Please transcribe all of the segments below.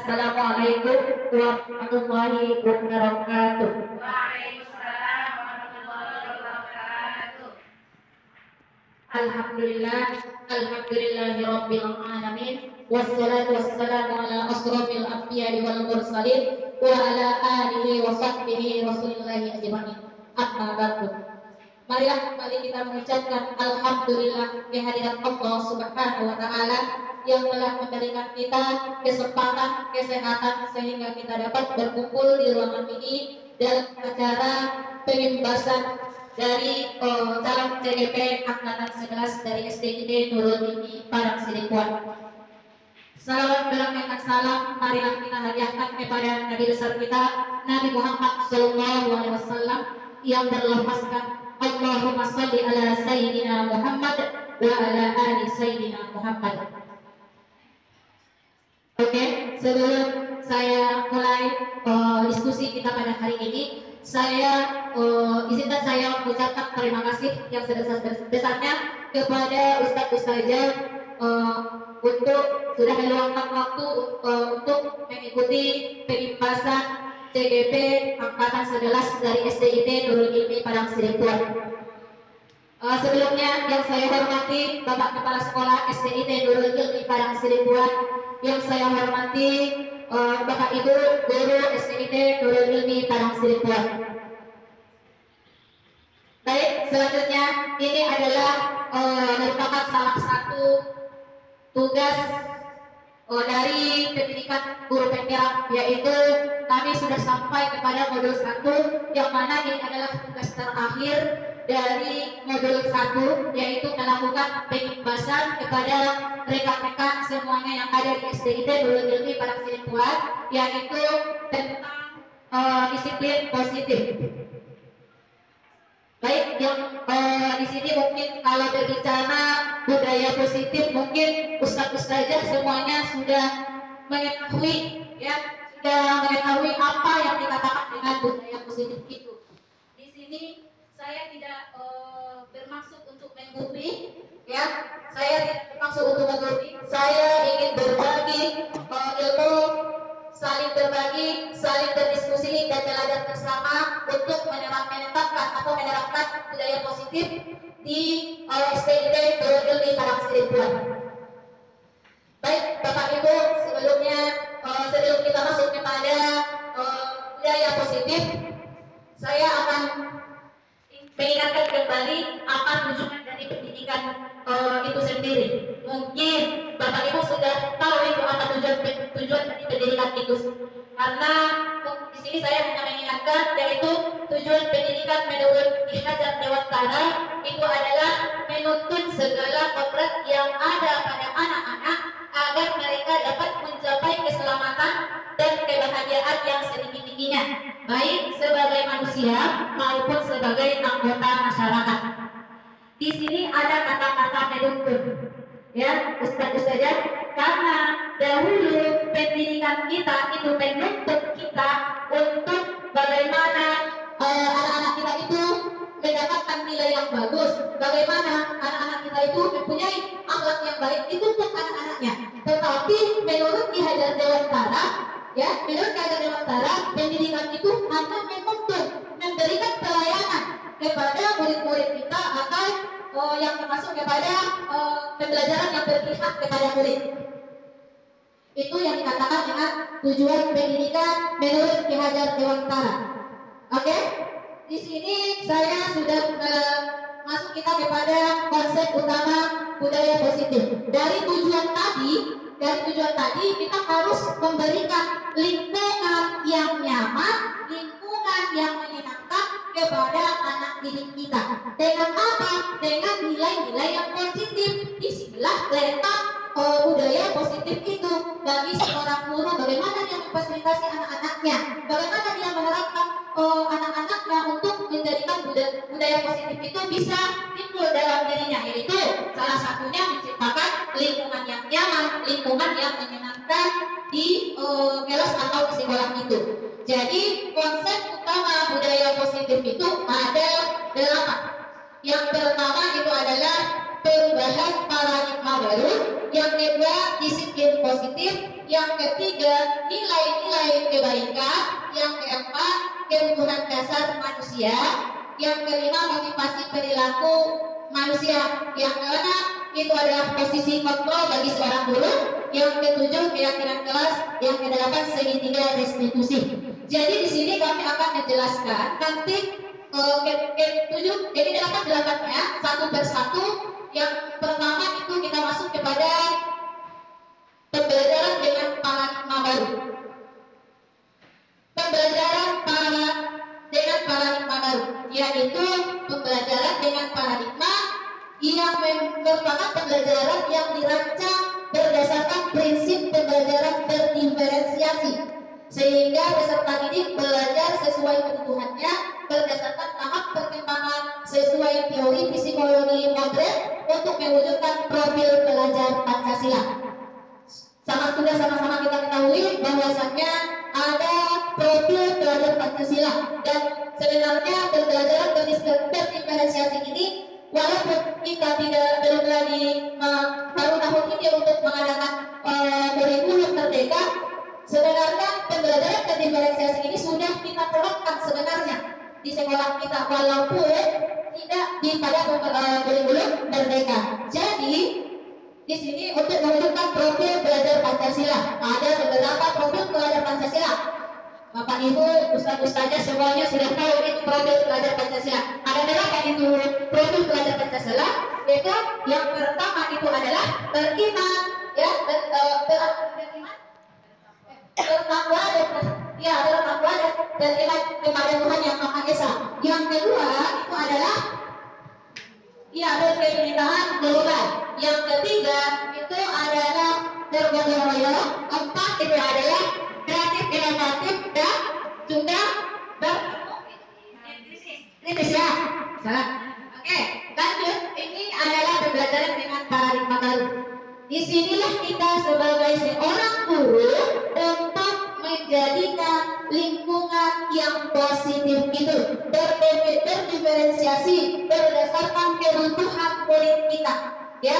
Assalamualaikum warahmatullahi wabarakatuh. Waalaikumsalam warahmatullahi wabarakatuh. Alhamdulillah, alhamdulillahirabbil alamin. Wassalatu wassalamu ala asrofil anbiya'i wal mursalin wa ala alihi wa sahbihi rasulillahi ajma'in. Amma ba'du. Marilah kembali kita mengucapkan alhamdulillah kehadirat Allah Subhanahu wa taala yang telah memberikan kita kesempatan, kesehatan sehingga kita dapat berkumpul di ruangan ini dalam acara pembebasan dari calon CGP angkatan 11 dari SDIT Nurul Ilmi Parang Sidikuan. Salawat beramaikan salam marilah kita hadiahkan kepada Nabi besar kita Nabi Muhammad SAW yang berlafazkan Allahumma salli ala Sayyidina Muhammad wa ala ali Sayyidina Muhammad. Oke, sebelum saya mulai diskusi kita pada hari ini, izinkan saya mengucapkan terima kasih yang sebesar-besarnya kepada Ustadz-Ustadzah untuk sudah meluangkan waktu untuk mengikuti pembahasan CGP angkatan 11 dari SDIT Nurul Ilmi Padang Sidikuan. Sebelumnya yang saya hormati Bapak Kepala Sekolah SDIT Nurul Ilmi Padang Sidikuan, yang saya hormati Bapak Ibu Guru SDIT Nurul Ilmi Padang Sidikuan. Baik, selanjutnya ini adalah merupakan salah satu tugas dari pendidikan guru penggerak, yaitu kami sudah sampai kepada modul 1 yang mana ini adalah tugas terakhir dari modul 1, yaitu melakukan pembahasan kepada rekan-rekan semuanya yang ada di SDIT Nurul Ilmi Padang Sidikuan, yaitu tentang disiplin positif. Baik, yang di sini mungkin kalau berbicara budaya positif, mungkin ustadz-ustadzah semuanya sudah mengetahui, ya, sudah mengetahui apa yang dikatakan dengan budaya positif itu. Di sini saya tidak bermaksud untuk menggurui, ya, saya tidak bermaksud untuk menggurui. Saya ingin berbagi ilmu, saling berbagi, saling berdiskusi dan belajar bersama untuk menetapkan atau menerapkan budaya positif di SDIT Nurul Ilmi Padang Sidikuan. Baik, Bapak Ibu, sebelum kita masuk kepada budaya positif, saya akan mengingatkan kembali apa tujuan dari pendidikan itu sendiri. Mungkin Bapak Ibu sudah tahu itu apa tujuan dari pendidikan itu, karena di sini saya hanya mengingatkan, yaitu tujuan pendidikan menurut Ki Hajar Dewantara itu adalah menuntun segala kodrat yang ada pada anak-anak agar mereka dapat mencapai keselamatan dan kebahagiaan yang setinggi-tingginya, baik sebagai manusia maupun sebagai anggota masyarakat. Di sini ada kata-kata menuntun, ya Ustadz-Ustadzah, karena dahulu pendidikan kita itu menuntut kita untuk bagaimana anak-anak kita itu mendapatkan nilai yang bagus, bagaimana anak-anak kita itu mempunyai akhlak yang baik, itu untuk anak-anaknya. Tetapi menurut Ki Hajar Dewantara, ya, menurut Ki Hajar Dewantara, pendidikan itu hanya menuntut memberikan pelayanan kepada murid-murid kita atau yang termasuk kepada pembelajaran yang berpihak kepada murid. Itu yang dikatakan dengan tujuan pendidikan menurut Ki Hajar Dewantara. Oke? Di sini saya sudah masuk kita kepada konsep utama budaya positif. Dari tujuan tadi kita harus memberikan lingkungan yang nyaman, lingkungan yang menyenangkan kepada anak didik kita. Dengan apa? Dengan nilai-nilai yang positif. Disinilah letak budaya positif itu bagi seorang guru. Bagaimana dia memfasilitasi anak-anaknya, bagaimana dia menerapkan anak-anaknya untuk menjadikan budaya positif itu bisa timbul dalam dirinya, yaitu salah satunya menciptakan lingkungan yang nyaman, lingkungan yang menyenangkan di kelas atau di sekolah itu. Jadi konsep utama budaya positif itu ada 8. Yang pertama itu adalah perubahan paradigma baru. yang kedua disiplin positif, yang ketiga nilai-nilai kebaikan, yang keempat kebutuhan dasar manusia, yang kelima motivasi perilaku manusia, yang keenam itu adalah posisi kontrol bagi seorang guru, yang ketujuh keyakinan kelas, yang kedelapan segitiga restitusi. Jadi di sini kami akan menjelaskan nanti ketujuh, jadi delapan-delapannya satu persatu. Yang pertama itu kita masuk kepada pembelajaran dengan paradigma baru. Pembelajaran dengan paradigma baru, yaitu pembelajaran dengan paradigma yang merupakan pembelajaran yang dirancang berdasarkan prinsip pembelajaran berdiferensiasi, sehingga peserta didik belajar sesuai kebutuhannya berdasarkan tahap perkembangan sesuai teori psikologi modern untuk mewujudkan profil pelajar Pancasila. Sudah sama-sama kita ketahui bahwasannya ada profil pelajar Pancasila, dan sebenarnya pembelajaran berdiferensiasi ini walaupun kita belum lagi baru tahun ini untuk mengadakan kurikulum merdeka, sebenarnya pembelajaran berdiferensiasi ini sudah kita terapkan sebenarnya di sekolah kita walaupun tidak pada kurikulum merdeka. Jadi di sini untuk mewujudkan profil pelajar Pancasila ada beberapa profil pelajar Pancasila. Bapak Ibu, Ustaz-Ustaznya semuanya sudah tahu itu profil pelajar Pancasila. Ada berapa itu profil pelajar Pancasila? Yaitu yang pertama itu adalah beriman, ya, bertakwa dan beriman kepada Tuhan Yang Maha Esa. Yang kedua itu adalah berpemerintahan global. Yang ketiga itu adalah bergotong royong. Empat itu adalah kreatif, inovatif, dan juga kritis, ya. Salah. Oke, lanjut. Ini adalah pembelajaran dengan paradigma baru. Disinilah kita sebagai seorang guru untuk menjadikan lingkungan yang positif itu berdiferensiasi berdasarkan kebutuhan murid kita, ya.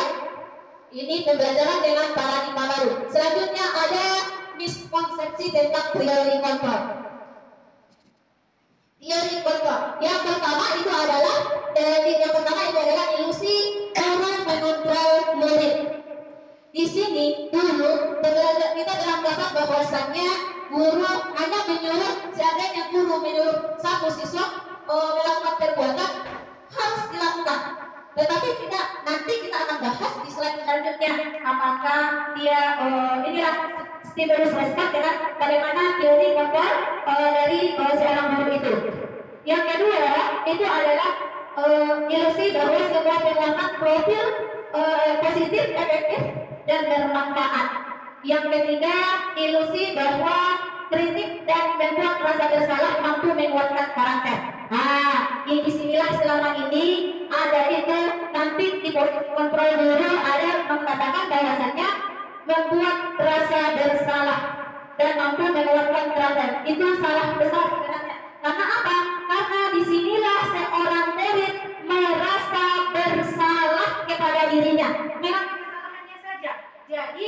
Ini pembelajaran dengan paradigma baru. Selanjutnya ada miskonsepsi tentang teori kontrol. Teori kontrol. Yang pertama itu adalah ilusi guru mengontrol murid. Di sini dulu pembelajaran kita dalam tahap bahwasannya guru hanya menyuruh, seandainya guru menyuruh satu siswa melakukan perbuatan harus dilakukan. Tetapi nanti kita akan bahas di slide selanjutnya apakah dia inilah stimulus respon dengan bagaimana teori kontrol dari seorang guru itu. Yang kedua itu adalah ilusi bahwa sebuah penguatan profil positif, efektif, dan bermanfaat. Yang ketiga, ilusi bahwa kritik dan membuat rasa bersalah mampu menguatkan karakter. Nah, disinilah selama ini ada itu nanti di posisi kontrol guru ada mengatakan bahwasannya membuat rasa bersalah dan mampu menguatkan karakter. Itu salah besar sebenarnya. Karena apa? Karena disinilah seorang murid merasa bersalah kepada dirinya. Memang kesalahannya saja. Jadi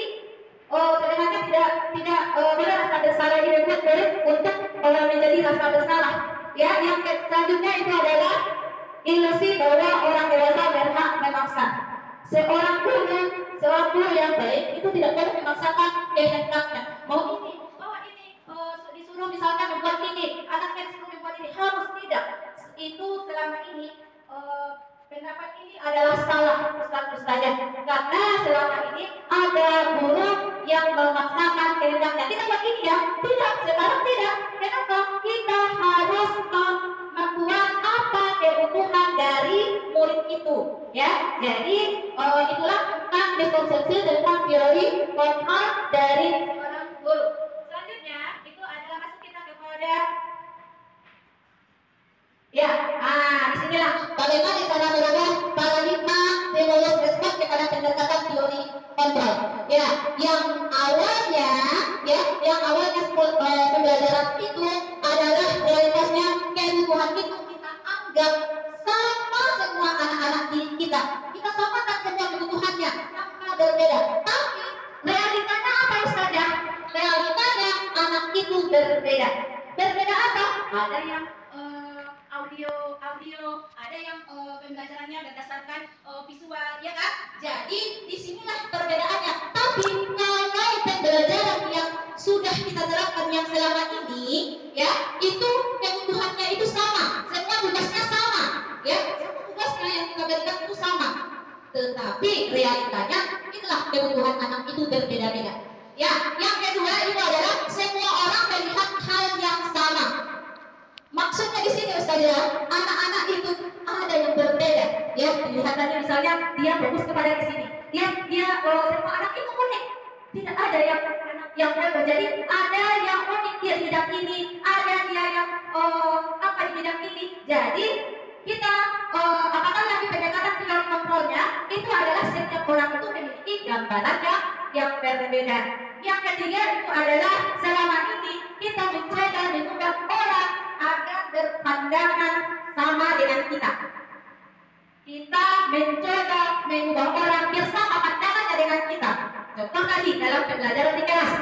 sebenarnya tidak boleh rasa bersalah ini membuat murid untuk menjadi rasa bersalah. Ya, yang selanjutnya itu adalah ilusi bahwa orang dewasa berhak memaksa. Seorang guru yang baik itu tidak boleh memaksakan kehendaknya. Mau ini, bawa ini, disuruh misalkan membuat ini, anaknya disuruh membuat ini, harus tidak. Itu selama ini pendapat ini adalah salah Ustaz-Ustazah, karena selama ini ada guru yang memaksakan kehendaknya. Kita buat ini ya, tidak, sekarang tidak. Kenapa? Kita harus membuat apa kebutuhan dari murid itu, ya. Jadi itulah tentang miskonsepsi tentang teori kontrol dari seorang guru. Selanjutnya itu adalah masuk kita kepada disinilah bagaimana cara merubah paradigma stimulus respon kepada pendekatan teori kontrol. Ya, yang awalnya pembelajaran itu adalah realitasnya kebutuhan itu kita anggap sama semua anak-anak di kita. Kita samakan semua kebutuhannya tanpa berbeda. itu berbeda. Berbeda apa? Ada yang audio, ada yang pembelajarannya berdasarkan visual, ya kan? Jadi disinilah perbedaannya. Tapi kalau pembelajaran yang sudah kita terapkan yang selama ini, ya itu kebutuhannya itu sama, semua tugasnya sama, ya semua tugasnya yang kita berikan itu sama. Tetapi realitanya itulah kebutuhan anak itu berbeda-beda. Ya, yang kedua itu adalah semua orang melihat hal yang sama. Maksudnya di sini Ustaz ya, anak-anak itu ada yang berbeda. Ya, dilihat tadi misalnya dia fokus kepada di sini. Semua anak itu unik. Tidak ada yang anak yang berbeda. Jadi ada yang unik dia di bidang ini, ada dia yang di bidang ini. Jadi kita apakah lagi pendekatan teori kontrolnya itu adalah setiap orang itu memiliki gambaran yang berbeda. Yang ketiga itu adalah selama ini kita mencoba mengubah orang agar berpandangan sama dengan kita. Kita mencoba mengubah orang biar sama pandangannya dengan kita. Contoh tadi dalam pembelajaran di kelas,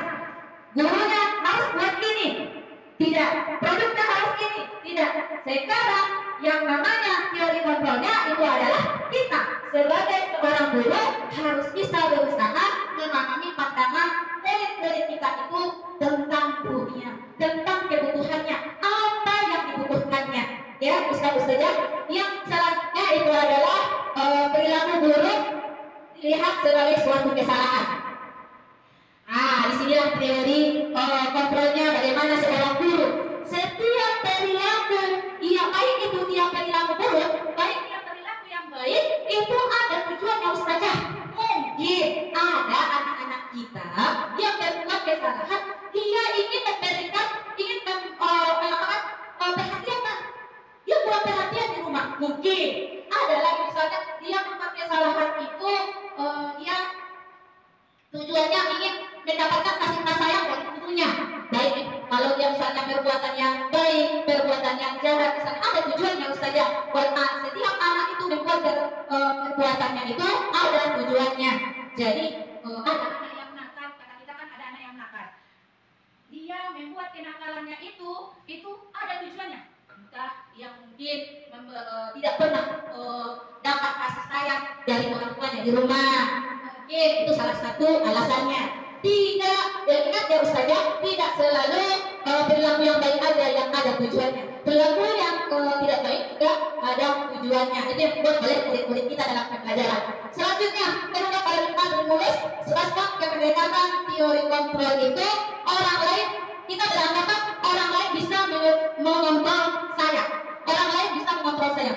gurunya harus buat ini, tidak. Produknya harus ini, tidak. Sekarang yang namanya teori kontrolnya itu adalah kita sebagai seorang guru harus bisa berusaha memahami pandangan murid-murid kita itu tentang dunia, tentang kebutuhannya, apa yang dibutuhkannya. Ya, Ustaz-Ustazah, yang selanjutnya itu adalah perilaku buruk dilihat sebagai suatu kesalahan. Di sinilah teori kontrolnya bagaimana seorang guru. Setiap perilaku yang baik itu tiap perilaku buruk, baik tiap perilaku yang baik itu ada tujuannya Ustazah. Mungkin ada anak-anak kita yang berbuat kesalahan, dia ingin memberikan, melakukan perhatian, dia buat perhatian di rumah. Mungkin ada lagi misalnya dia membuat kesalahan itu dia tujuannya ingin mendapatkan kasih sayang dari ibunya. Baik, kalau dia misalnya perbuatan yang baik, perbuatan yang jahat, misalnya ada tujuannya Ustazah. Setiap anak itu membuat perbuatannya itu ada tujuannya. Jadi Ada anak yang nakal, kata kita kan ada anak yang nakal. Dia membuat kenakalannya itu ada tujuannya. Entah yang mungkin tidak pernah dapat kasih sayang dari orang tuanya di rumah. Mungkin itu salah satu alasannya. Tidak, ingat ya Ustazah, tidak selalu perilaku yang baik ada yang ada tujuannya. Perilaku yang tidak baik juga ada tujuannya. Itu yang dibuat oleh murid-murid kita dalam pembelajaran. Selanjutnya, kenapa pada depan menulis sebabkan pendekatan teori kontrol itu orang lain, kita beranggapan orang lain bisa mengontrol saya. Orang lain bisa mengontrol saya.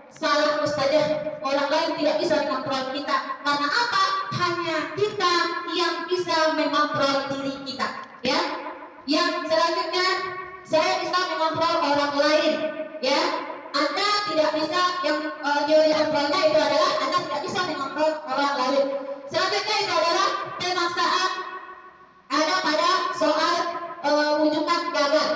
Salah Ustazah, orang lain tidak bisa mengontrol kita. Karena apa? Hanya kita yang bisa mengontrol diri kita. Ya. Yang selanjutnya, saya bisa mengontrol orang lain. Ya. Anda tidak bisa, yang teori kontrolnya itu adalah Anda tidak bisa mengontrol orang lain. Selanjutnya itu adalah pemaksaan ada pada soal wujudan gagal.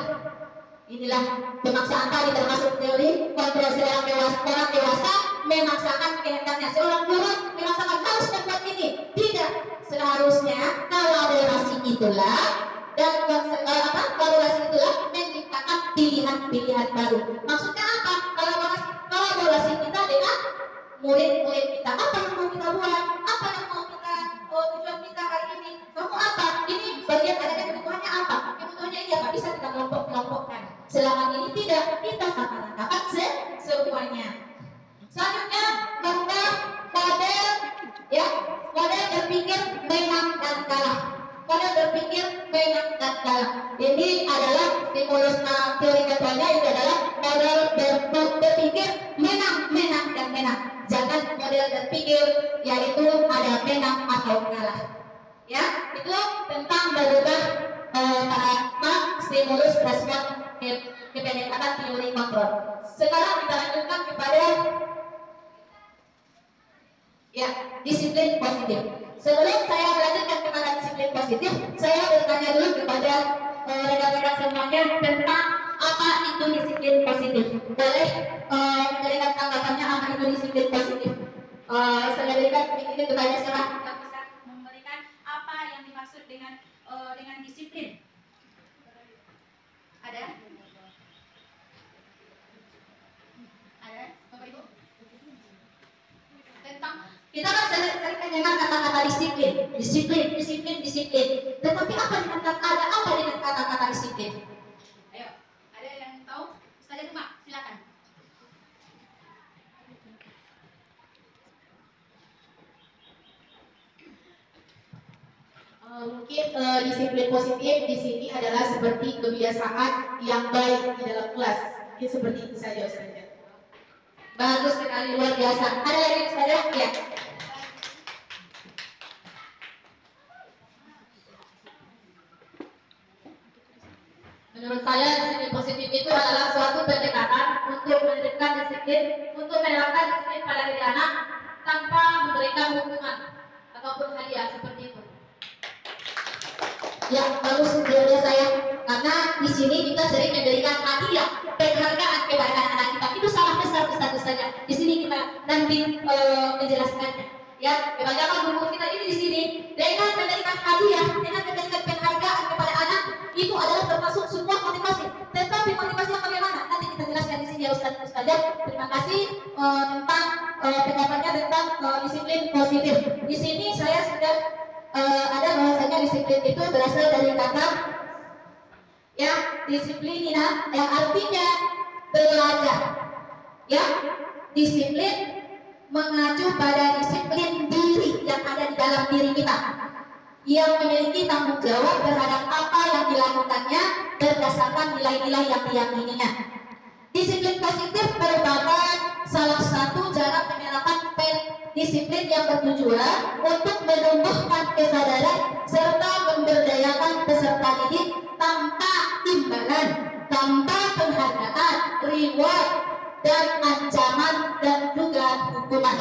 Inilah pemaksaan tadi termasuk teori kontrol seorang dewasa memaksakan kehendaknya. Seorang guru memaksakan harus membuat ini. Tidak, seharusnya kolaborasi itulah dan kolaborasi itulah menciptakan pilihan-pilihan baru. Maksudnya apa? Kolaborasi kita dengan murid-murid kita. Apa yang mau kita buat? Apa yang mau kita tujuan kita hari ini? Kamu apa? Ini bagian adanya kebutuhannya apa? Kebutuhannya ini apa? Bisa kita kelompok-kelompokkan. Selama ini tidak, kita sama ratakan semuanya. Selanjutnya tentang model, ya, model berpikir menang dan kalah. Model berpikir menang dan kalah. Ini adalah stimulus teori kontrolnya itu adalah model berpikir menang dan menang. Jangan model berpikir yaitu ada menang atau kalah. Ya, itu tentang berubah paradigma stimulus respon pendekatan teori kontrol. Sekarang kita lanjutkan kepada disiplin positif. Sebelum saya melanjutkan kepada disiplin positif, saya bertanya dulu kepada rekan-rekan semuanya tentang apa itu disiplin positif. Boleh memberikan tanggapannya apa itu disiplin positif? Saya berikan ini kepada siapa? kita bisa memberikan apa yang dimaksud dengan disiplin. Kita kan sering mendengar kata-kata disiplin, disiplin, disiplin, disiplin. Tetapi apa dengan ada apa dengan kata-kata disiplin? Ayo, ada yang tahu? Ustazah Duma, silakan. Mungkin disiplin positif di sini adalah seperti kebiasaan yang baik di dalam kelas. Mungkin seperti itu saja, Ustazah. Bagus sekali, luar biasa. Ada lagi saja? Ya. Menurut saya disiplin positif itu adalah suatu pendekatan untuk menerapkan disiplin pada diri anak tanpa memberikan hukuman ataupun hadiah seperti itu. Ya, bagus menurut saya karena di sini kita sering memberikan hadiah penghargaan kepada anak-anak kita. Itu salah besar saja. Di sini kita nanti menjelaskannya. Ya, kebanyakan guru kita ini di sini dengan memberikan hadiah, dengan memberikan penghargaan kepada anak itu adalah termasuk sebuah motivasi. Tetapi motivasinya bagaimana? Nanti kita jelaskan di sini ya Ustazah. Terima kasih tentang pendapatnya tentang disiplin positif. Di sini saya sudah ada bahwasanya disiplin itu berasal dari kata ya disiplinina yang artinya belajar. Ya, disiplin mengacu pada disiplin diri yang ada di dalam diri kita yang memiliki tanggung jawab terhadap apa yang dilakukannya berdasarkan nilai-nilai yang diyakininya. Disiplin positif merupakan salah satu cara penerapan disiplin yang bertujuan untuk menumbuhkan kesadaran serta memberdayakan peserta didik tanpa imbalan, tanpa penghargaan, reward, dan ancaman dan juga hukuman.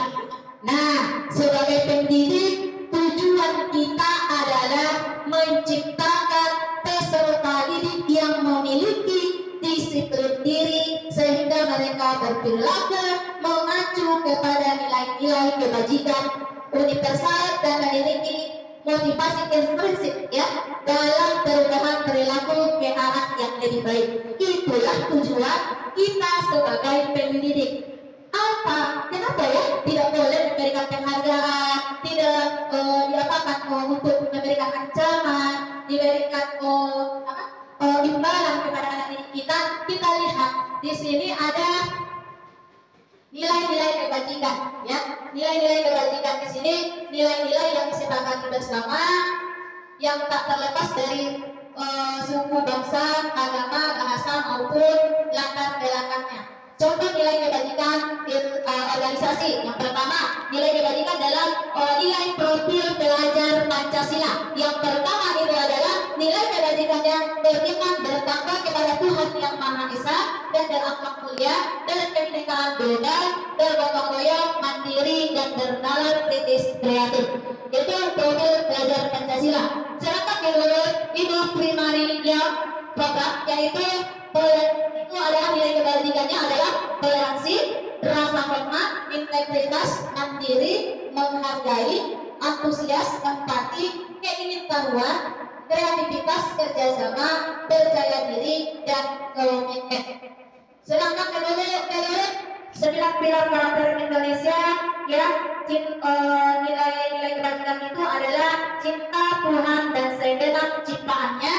Nah, sebagai pendidik, tujuan kita adalah menciptakan peserta didik yang memiliki disiplin diri sehingga mereka berperilaku mengacu kepada nilai-nilai kebajikan universal dan memiliki motivasi intrinsik ya dalam perubahan perilaku ke arah yang lebih baik. Itulah tujuan kita sebagai pendidik. Apa? Kenapa ya tidak boleh memberikan penghargaan, tidak diapakan untuk memberikan ancaman, diberikan imbalan kepada anak didik kita? Kita lihat di sini ada nilai-nilai kebajikan, ya. Nilai-nilai kebajikan di sini nilai-nilai yang disepakati bersama, yang tak terlepas dari suku, bangsa, agama, bahasa maupun latar belakangnya. Contoh nilai kebajikan organisasi. Yang pertama, nilai kebajikan dalam nilai profil pelajar Pancasila. Yang pertama itu adalah nilai kebajikannya beriman bertakwa kepada Tuhan Yang Maha Esa dan berakhlak mulia, berkebinekaan tunggal, bergotong royong, mandiri dan bernalar kritis kreatif. Itu profil pelajar Pancasila. Sedangkan menurut Ibu Primarinya program yaitu itu adalah nilai kebajikannya adalah toleransi, rasa hormat, integritas, mandiri, menghargai, antusias, empati, keingintahuan, kreativitas, kerjasama, percaya diri, dan komitmen. Sedangkan menurut 9 pilar karakter Indonesia ya nilai-nilai kebajikan itu adalah cinta Tuhan dan segenap ciptaannya,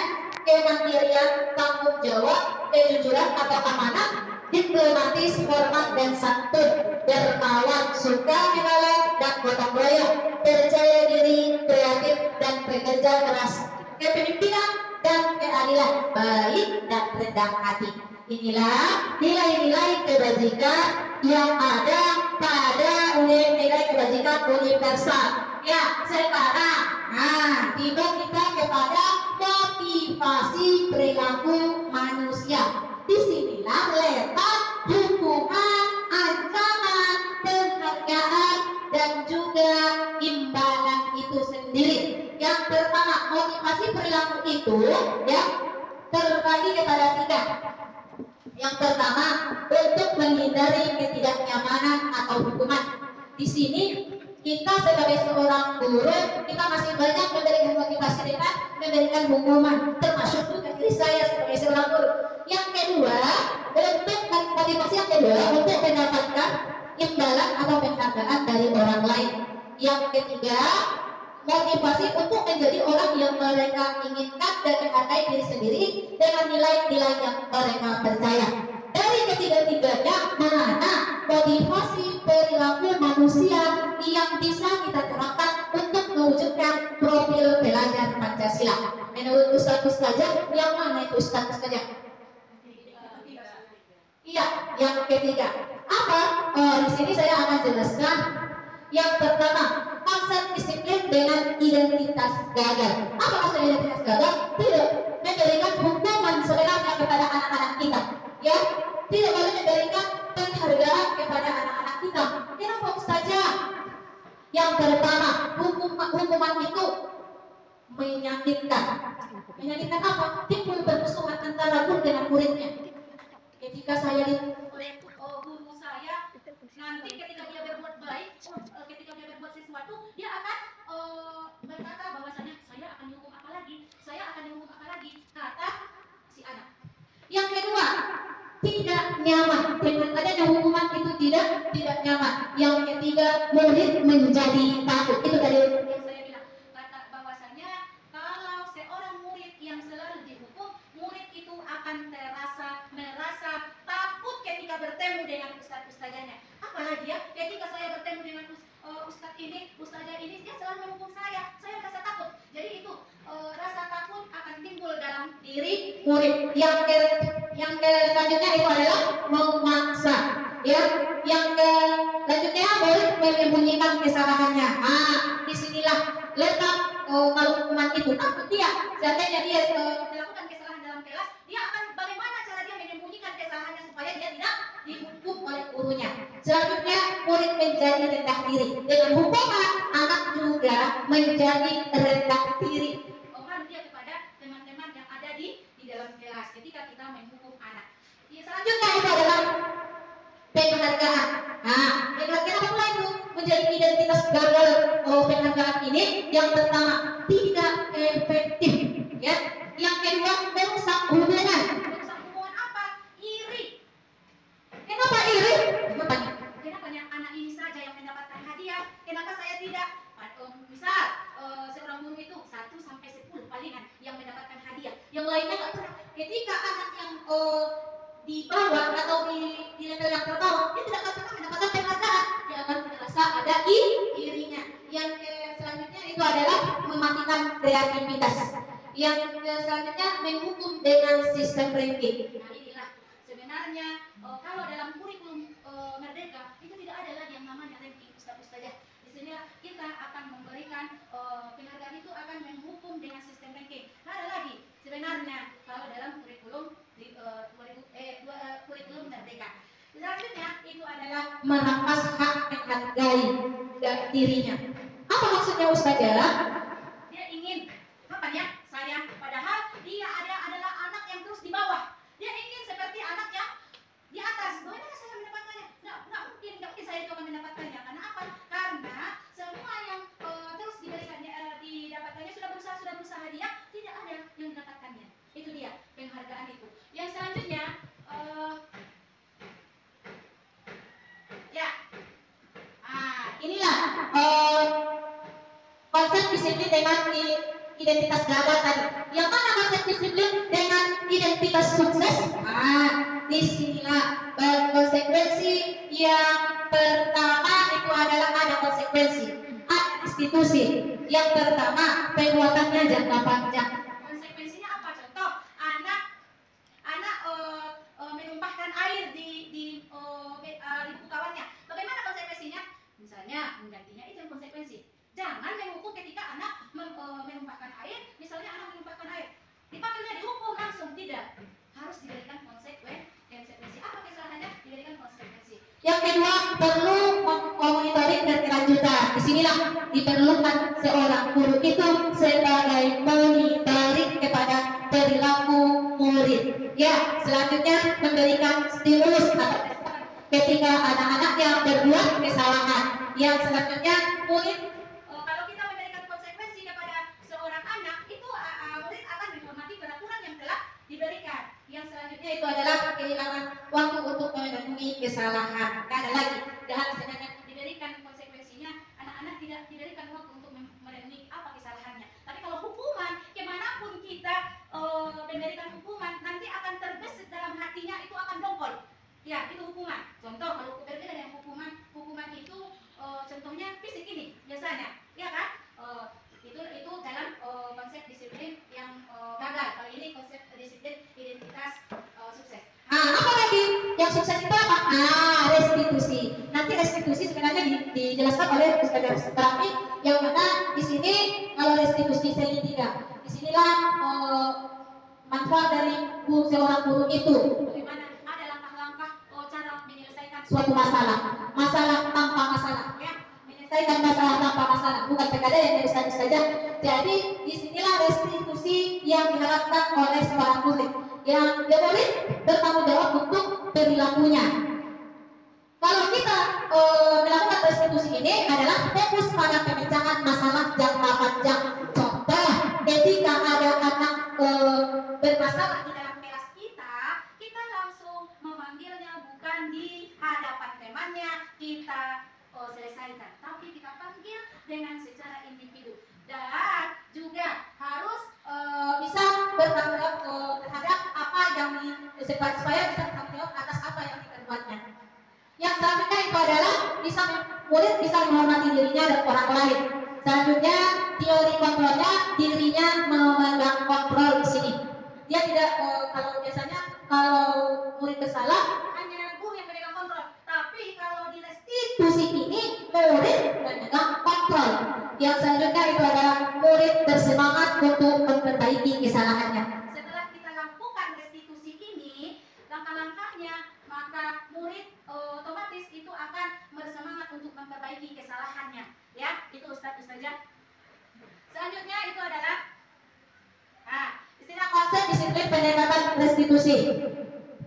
kemandirian, tanggung jawab, kejujuran atau amanah, diplomatis, hormat dan santun, dermawan, suka menolong dan gotong royong, percaya diri, kreatif dan bekerja keras, kepemimpinan dan keadilan, baik dan rendah hati. Inilah nilai-nilai kebajikan yang ada pada nilai kebajikan universal. Ya, sekarang tiba kita kepada motivasi perilaku manusia. Disinilah letak hukuman, ancaman, penghargaan, dan juga imbalan itu sendiri. Yang pertama, motivasi perilaku itu ya terbagi kepada 3. Yang pertama, untuk menghindari ketidaknyamanan atau hukuman. Di sini kita sebagai seorang guru, kita masih banyak memberikan motivasi dengan memberikan hukuman, termasuk juga diri saya sebagai seorang guru. Yang kedua, untuk motivasi yang kedua untuk mendapatkan imbalan atau penghargaan dari orang lain. Yang ketiga, motivasi untuk menjadi orang yang mereka inginkan dan menghargai diri sendiri dengan nilai-nilai yang mereka percaya. Dari ketiga-tiganya, mana motivasi perilaku manusia yang bisa kita terapkan untuk mewujudkan profil pelajar Pancasila? Menurut Ustadz-Ustadzah, yang mana itu Ustadz-Ustadzah? Iya, yang ketiga. Apa? Di sini saya akan jelaskan. Yang pertama, konsep disiplin dengan identitas gagal. Apa maksud identitas gagal? Tidak memberikan hukuman sebenarnya kepada anak-anak kita. Ya, tidak boleh memberikan penghargaan kepada anak-anak kita. Kenapa Ustazah? Yang pertama, hukuman itu menyakitkan. Menyakitkan apa? Timbul permusuhan antara guru dengan muridnya. Ketika saya oleh guru saya, nanti ketika dia berbuat baik, ketika dia berbuat sesuatu, dia akan berkata bahwasanya saya akan dihukum apa lagi, saya akan dihukum apa lagi, kata si anak. Yang kedua, tidak nyaman. Dengan adanya hukuman itu tidak nyaman. Yang ketiga, murid menjadi takut. Itu dari yang saya bilang, kata bahwasanya kalau seorang murid yang selalu dihukum, murid itu akan merasa takut ketika bertemu dengan ustadz-ustadzanya. Apalagi ya, ketika saya bertemu dengan ustadzah ini, dia selalu menghukum saya merasa takut. Jadi itu rasa takut akan timbul dalam diri murid. Yang selanjutnya itu adalah memaksa. Ya, yang selanjutnya murid menyembunyikan kesalahannya. Disinilah letak kalau hukuman itu. Takut dia, seandainya dia melakukan kesalahan dalam kelas, dia akan bagaimana cara dia menyembunyikan kesalahannya supaya dia tidak dihukum oleh gurunya. Selanjutnya, murid menjadi rendah diri. Dengan hukuman, anak juga menjadi rendah diri. Dia kepada teman-teman yang ada di dalam kelas ketika kita menghukum anak. Selanjutnya itu adalah penghargaan. Penghargaan apa pula itu? Menjadi identitas gagal penghargaan ini. Yang pertama, tidak efektif. Ya. Yang kedua, merusak hubungan. Merusak hubungan apa? Iri. Kenapa iri? Kenapa anak ini saja yang mendapatkan hadiah? Kenapa saya tidak? Misal seorang guru itu 1 sampai 10 palingan yang mendapatkan hadiah. Yang lainnya nggak pernah. Ketika anak yang di bawah atau di level yang terbawah, dia tidak akan pernah mendapatkan penghargaan. Dia akan merasa ada irinya. Yang selanjutnya itu adalah mematikan kreativitas. Yang selanjutnya menghukum dengan sistem ranking. Nah inilah sebenarnya kalau dalam kurikulum Merdeka itu tidak ada lagi yang namanya ranking ustadz-ustadzah. Di sini kita akan memberikan penghargaan itu akan menghukum dengan sistem ranking. Nah ada lagi sebenarnya kalau dalam kurikulum kurikulum Merdeka. Selanjutnya itu adalah merampas hak menghargai dirinya. Apa maksudnya ustazah? Dia ingin apa ya? Sayang, padahal dia adalah anak yang terus di bawah. Dia ingin seperti anak yang di atas. Bagaimana saya mendapatkannya? Nggak mungkin saya itu akan mendapatkannya. Karena apa? Karena semua yang terus didapatkannya sudah berusaha dia, tidak ada yang mendapatkannya. Itu dia penghargaan itu. Yang selanjutnya inilah konsep disiplin dengan identitas gagal tadi. Yang mana konsep disiplin dengan identitas sukses? Disinilah konsekuensi yang pertama itu adalah ada konsekuensi institusi. Yang pertama penguatannya jangka panjang. Konsekuensinya apa? Contoh anak menumpahkan air di buku kawannya. Bagaimana konsekuensinya? Misalnya menggantinya itu konsekuensi. Jangan menghukum ketika anak menumpahkan air. Misalnya anak menumpahkan air, dipanggilnya dihukum langsung, tidak. Harus diberikan konsekuensi. Apa kesalahannya? Diberikan konsekuensi. Yang kedua, perlu monitoring berkelanjutan. Disinilah diperlukan seorang guru itu sebagai monitoring kepada perilaku murid. Ya, selanjutnya memberikan stimulus ketika anak-anaknya berbuat kesalahan. Yang selanjutnya murid, kalau kita memberikan konsekuensi kepada seorang anak, itu murid akan menghormati peraturan yang telah diberikan. Yang selanjutnya itu adalah kehilangan waktu untuk memenuhi kesalahan. Tidak ada lagi. Dan sebenarnya diberikan konsekuensinya, anak-anak tidak ya itu hukuman. Contoh kalau berbeda dengan hukuman itu contohnya fisik ini biasanya, ya kan? Itu dalam konsep disiplin yang gagal. Kalau ini konsep disiplin identitas sukses. Apa lagi yang sukses itu apa? Restitusi. Nanti restitusi sebenarnya dijelaskan oleh Ustaz Terapi, yang mana di sini kalau restitusi segitiga, disinilah manfaat dari seorang guru itu. Bagaimana ada langkah-langkah cara menyelesaikan Suatu masalah tanpa masalah, ya, menyelesaikan masalah tanpa masalah, bukan PKD yang Ustaz saja. Jadi disinilah restitusi yang diharapkan oleh seorang murid, yang dia murid bertanggung jawab untuk perilakunya. Kalau kita melakukan restitusi ini adalah fokus pada pemecahan masalah jangka panjang. Contoh, ketika ada anak bermasalah di dalam kelas kita langsung memanggilnya bukan di hadapan temannya kita selesaikan, tapi kita panggil dengan secara individu dan juga harus bisa bertanggung jawab terhadap apa yang supaya bisa bertanggung jawab atas apa yang diperbuatnya. Yang selanjutnya itu adalah murid bisa menghormati dirinya dan orang lain. Selanjutnya teori kontrolnya, dirinya memegang kontrol di sini. Dia tidak kalau biasanya kalau murid bersalah hanya guru yang memegang kontrol, tapi kalau di restitusi ini murid memegang kontrol. Yang selanjutnya itu adalah murid bersemangat untuk memperbaiki kesalahannya. Setelah kita lakukan restitusi ini, langkah-langkahnya, maka murid otomatis itu akan bersemangat untuk memperbaiki kesalahannya. Ya, itu Ustazah. Selanjutnya itu adalah istilah konsep disiplin pendekatan restitusi.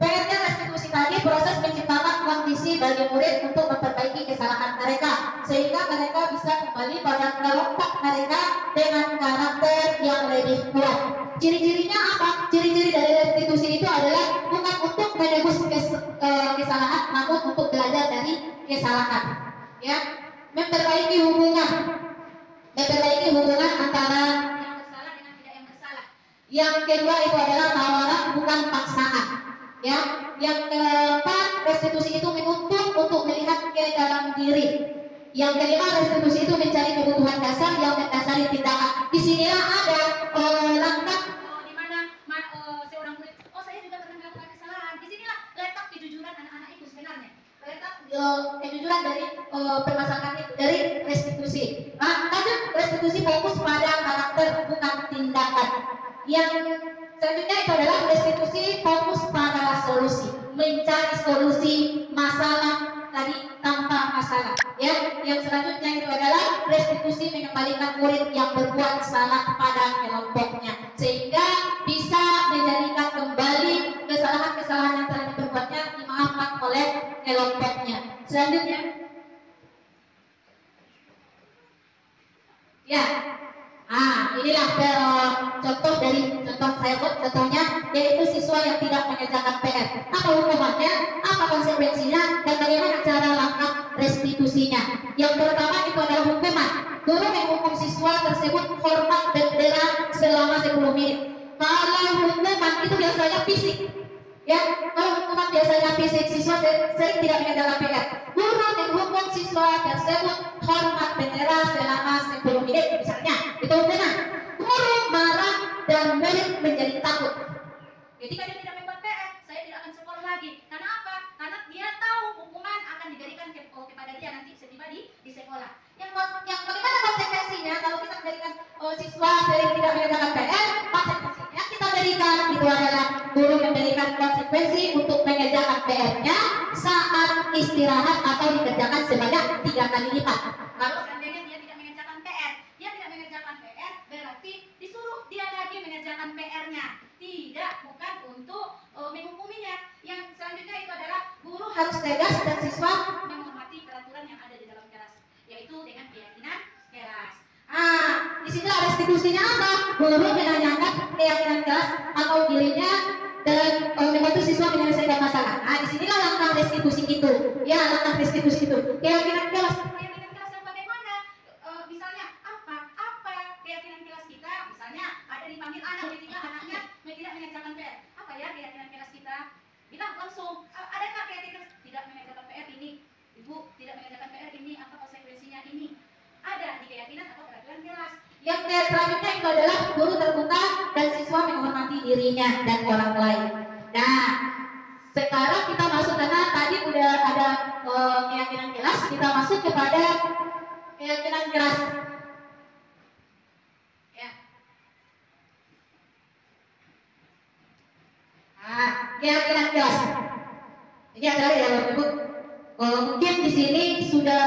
Pengertian restitusi tadi proses menciptakan kondisi bagi murid untuk memperbaiki kesalahan mereka, sehingga mereka bisa kembali pada kelompok mereka dengan karakter yang lebih kuat. Ciri-cirinya apa? Ciri-ciri dari restitusi itu adalah bukan untuk menebus kesalahan, namun untuk belajar dari kesalahan. Ya, memperbaiki hubungan antara yang bersalah dengan tidak yang bersalah. yang kedua itu adalah tawaran bukan paksaan. Ya, yang keempat restitusi itu menuntut untuk melihat ke dalam diri. Yang kelima restitusi itu mencari kebutuhan dasar yang mendasari tindakan. Disinilah ada langkah di mana seorang murid, saya juga pernah melakukan kesalahan. Disinilah letak kejujuran anak-anak itu sebenarnya. letak kejujuran dari permasalahan itu, dari restitusi. Lanjut, restitusi fokus pada karakter bukan tindakan. Yang selanjutnya itu adalah restitusi fokus pada solusi, mencari solusi masalah tadi tanpa masalah. Ya, yang selanjutnya itu adalah restitusi mengembalikan murid yang berbuat salah pada kelompoknya, sehingga bisa menjadikan kembali kesalahan-kesalahan yang telah diperbuatnya dimaafkan oleh kelompoknya. Selanjutnya, ya. Inilah contoh saya buat contohnya, yaitu siswa yang tidak mengerjakan PR. Apa hukumannya? Apa konsekuensinya? Dan bagaimana cara langkah restitusinya? Yang pertama itu adalah hukuman. Guru menghukum siswa tersebut hormat bendera selama 10 menit. Kalau hukuman itu biasanya fisik. Ya, kalau hukuman biasanya fisik, siswa sering tidak mengerjakan PR. Guru menghukum siswa tersebut hormat bendera selama 10 menit misalnya. Itu hukuman. Guru marah dan murid menjadi takut. Ketika dia tidak membuat PR, saya tidak akan sekolah lagi. Karena apa? Karena dia tahu hukuman akan diberikan kepada dia nanti setiba di sekolah. Yang bagaimana konsekuensinya kalau kita menjadikan siswa sering tidak mengerjakan PR? Konsekuensinya kita berikan itu adalah guru memberikan konsekuensi untuk mengerjakan PR-nya saat istirahat atau dikerjakan sebanyak 3 kali lipat. Kalau seandainya dia tidak mengerjakan PR, berarti disuruh dia lagi mengerjakan PR-nya. Tidak, bukan untuk menghukuminya. Yang selanjutnya itu adalah guru harus tegas dan siswa menghormati peraturan yang ada di dalam kelas, yaitu dengan keyakinan kelas. Di sini restitusinya apa? Guru menanyakan keyakinan kelas atau dirinya dan membantu siswa menyelesaikan masalah. Di sinilah langkah restitusi itu. Ya, langkah restitusi itu. Keyakinan kelas yang bagaimana? Misalnya apa keyakinan kelas kita? Misalnya ada dipanggil anak ketika anaknya tidak mengerjakan PR. Apa ya keyakinan kelas kita? Kita langsung adakah keyakinan selanjutnya itu adalah guru terbuka dan siswa menghormati dirinya dan orang lain. Nah, sekarang kita masuk karena tadi udah ada keyakinan kelas, kita masuk kepada keyakinan keras. Ya. Nah, keyakinan kelas. Ini adalah yang disebut mungkin di sini sudah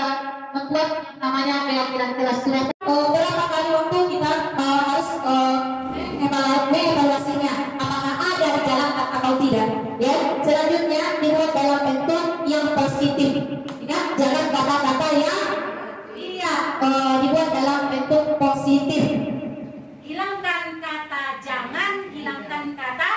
membuat namanya keyakinan kelas. Sudah berapa kali waktu kita harus mengevaluasinya apakah ada jalan atau tidak. Ya, selanjutnya dibuat dalam bentuk yang positif. Ingat, jangan kata-kata yang dibuat dalam bentuk positif. Hilangkan kata jangan, hilangkan kata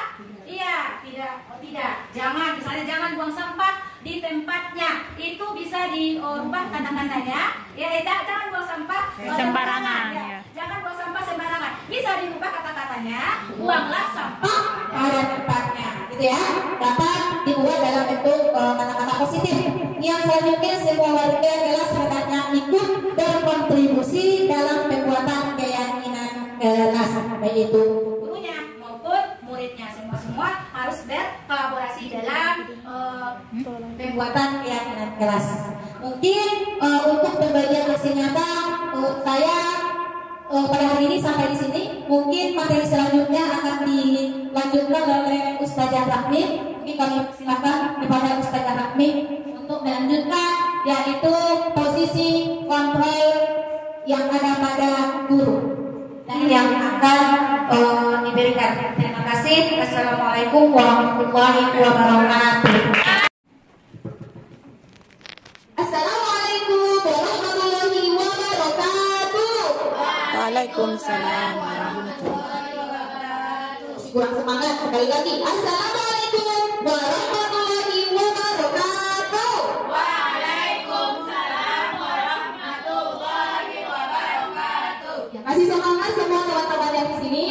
iya, tidak, tidak. Jangan, misalnya jangan buang sampah di tempatnya. Itu bisa dirubah kata-katanya. Ya, jangan buang sampah sembarangan. Ya. Jangan buang sampah sembarangan. Bisa dirubah kata-katanya. Buanglah sampah pada tempatnya, gitu ya. Dapat dibuat dalam bentuk kata-kata positif. Yang selanjutnya semua warga kelas hendaknya ikut berkontribusi dalam pembuatan keyakinan kelas, baik itu gurunya maupun muridnya, semua harus berkolaborasi dalam pembuatan keyakinan kelas. Mungkin untuk pembagian aksi nyata saya pada hari ini sampai di sini. Mungkin materi selanjutnya akan dilanjutkan oleh Ustazah Rahmi. Mungkin kami silakan kepada Ustazah Rahmi untuk melanjutkan, yaitu posisi kontrol yang ada pada guru dan yang akan diberikan. Terima kasih. Assalamualaikum warahmatullahi wabarakatuh. Assalamualaikum warahmatullahi wabarakatuh. Waalaikumsalam warahmatullahi wabarakatuh. Kurang semangat, sekali lagi. Assalamualaikum warahmatullahi wabarakatuh. Waalaikumsalam warahmatullahi wabarakatuh. Ya, masih semangat semua teman-teman yang di sini?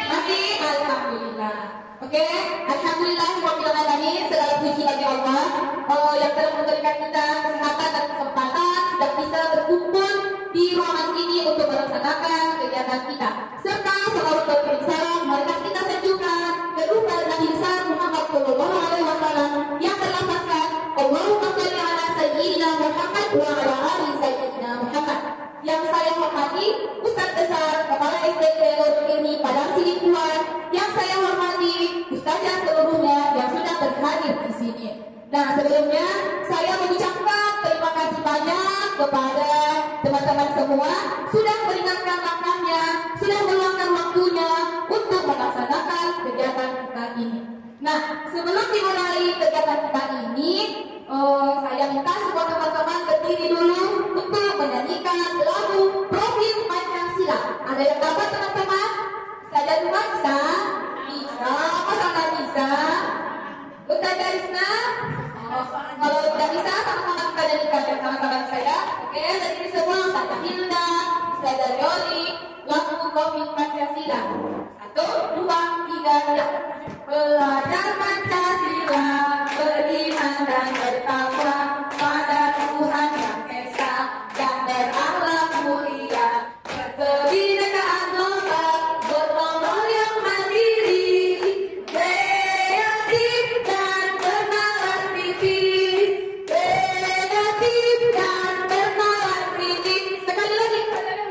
Masih, alhamdulillah. Oke, alhamdulillah alamin, segala puji bagi Allah yang telah memberikan kita kesehatan dan kesempatan dan bisa berkumpul di ruangan ini untuk melaksanakan kegiatan kita. Serta selalu berkirim salam, marilah kita sanjungkan kepada Nabi besar Muhammad Sallallahu Alaihi Wasallam yang terlafazkan Allahumma sholli ala Sayyidina Muhammad wa ala ali Sayyidina Muhammad. Yang saya hormati Ustaz Besar Kepala SDG ini Padang Sidikuan, yang saya hormati Ustazah seluruhnya yang sudah berhadir di sini. Nah, sebelumnya saya mengucapkan terima kasih banyak kepada teman-teman semua sudah meringankan langkahnya, sudah meluangkan waktunya untuk melaksanakan kegiatan kita ini. Nah, sebelum dimulai kegiatan kita ini, saya minta semua teman-teman berdiri dulu untuk menyanyikan lagu Profil Pancasila. Ada yang dapat teman-teman? Saya juga bisa? Bisa, masa nggak bisa? Ustazah Rizna? Kalau tidak bisa, sama-sama kita nyanyikan bersama-sama saya. Oke, jadi semua Ustazah Hilda, Ustazah Yoli, lagu Profil Pancasila. 1, 2, 3, ya. Belajar Pancasila, beriman dan bertakwa pada Tuhan yang Esa dan berakhlak mulia, berkebinekaan global, bermoral yang mandiri, kreatif dan bernalar kritis, kreatif dan bernalar kritis. Sekali lagi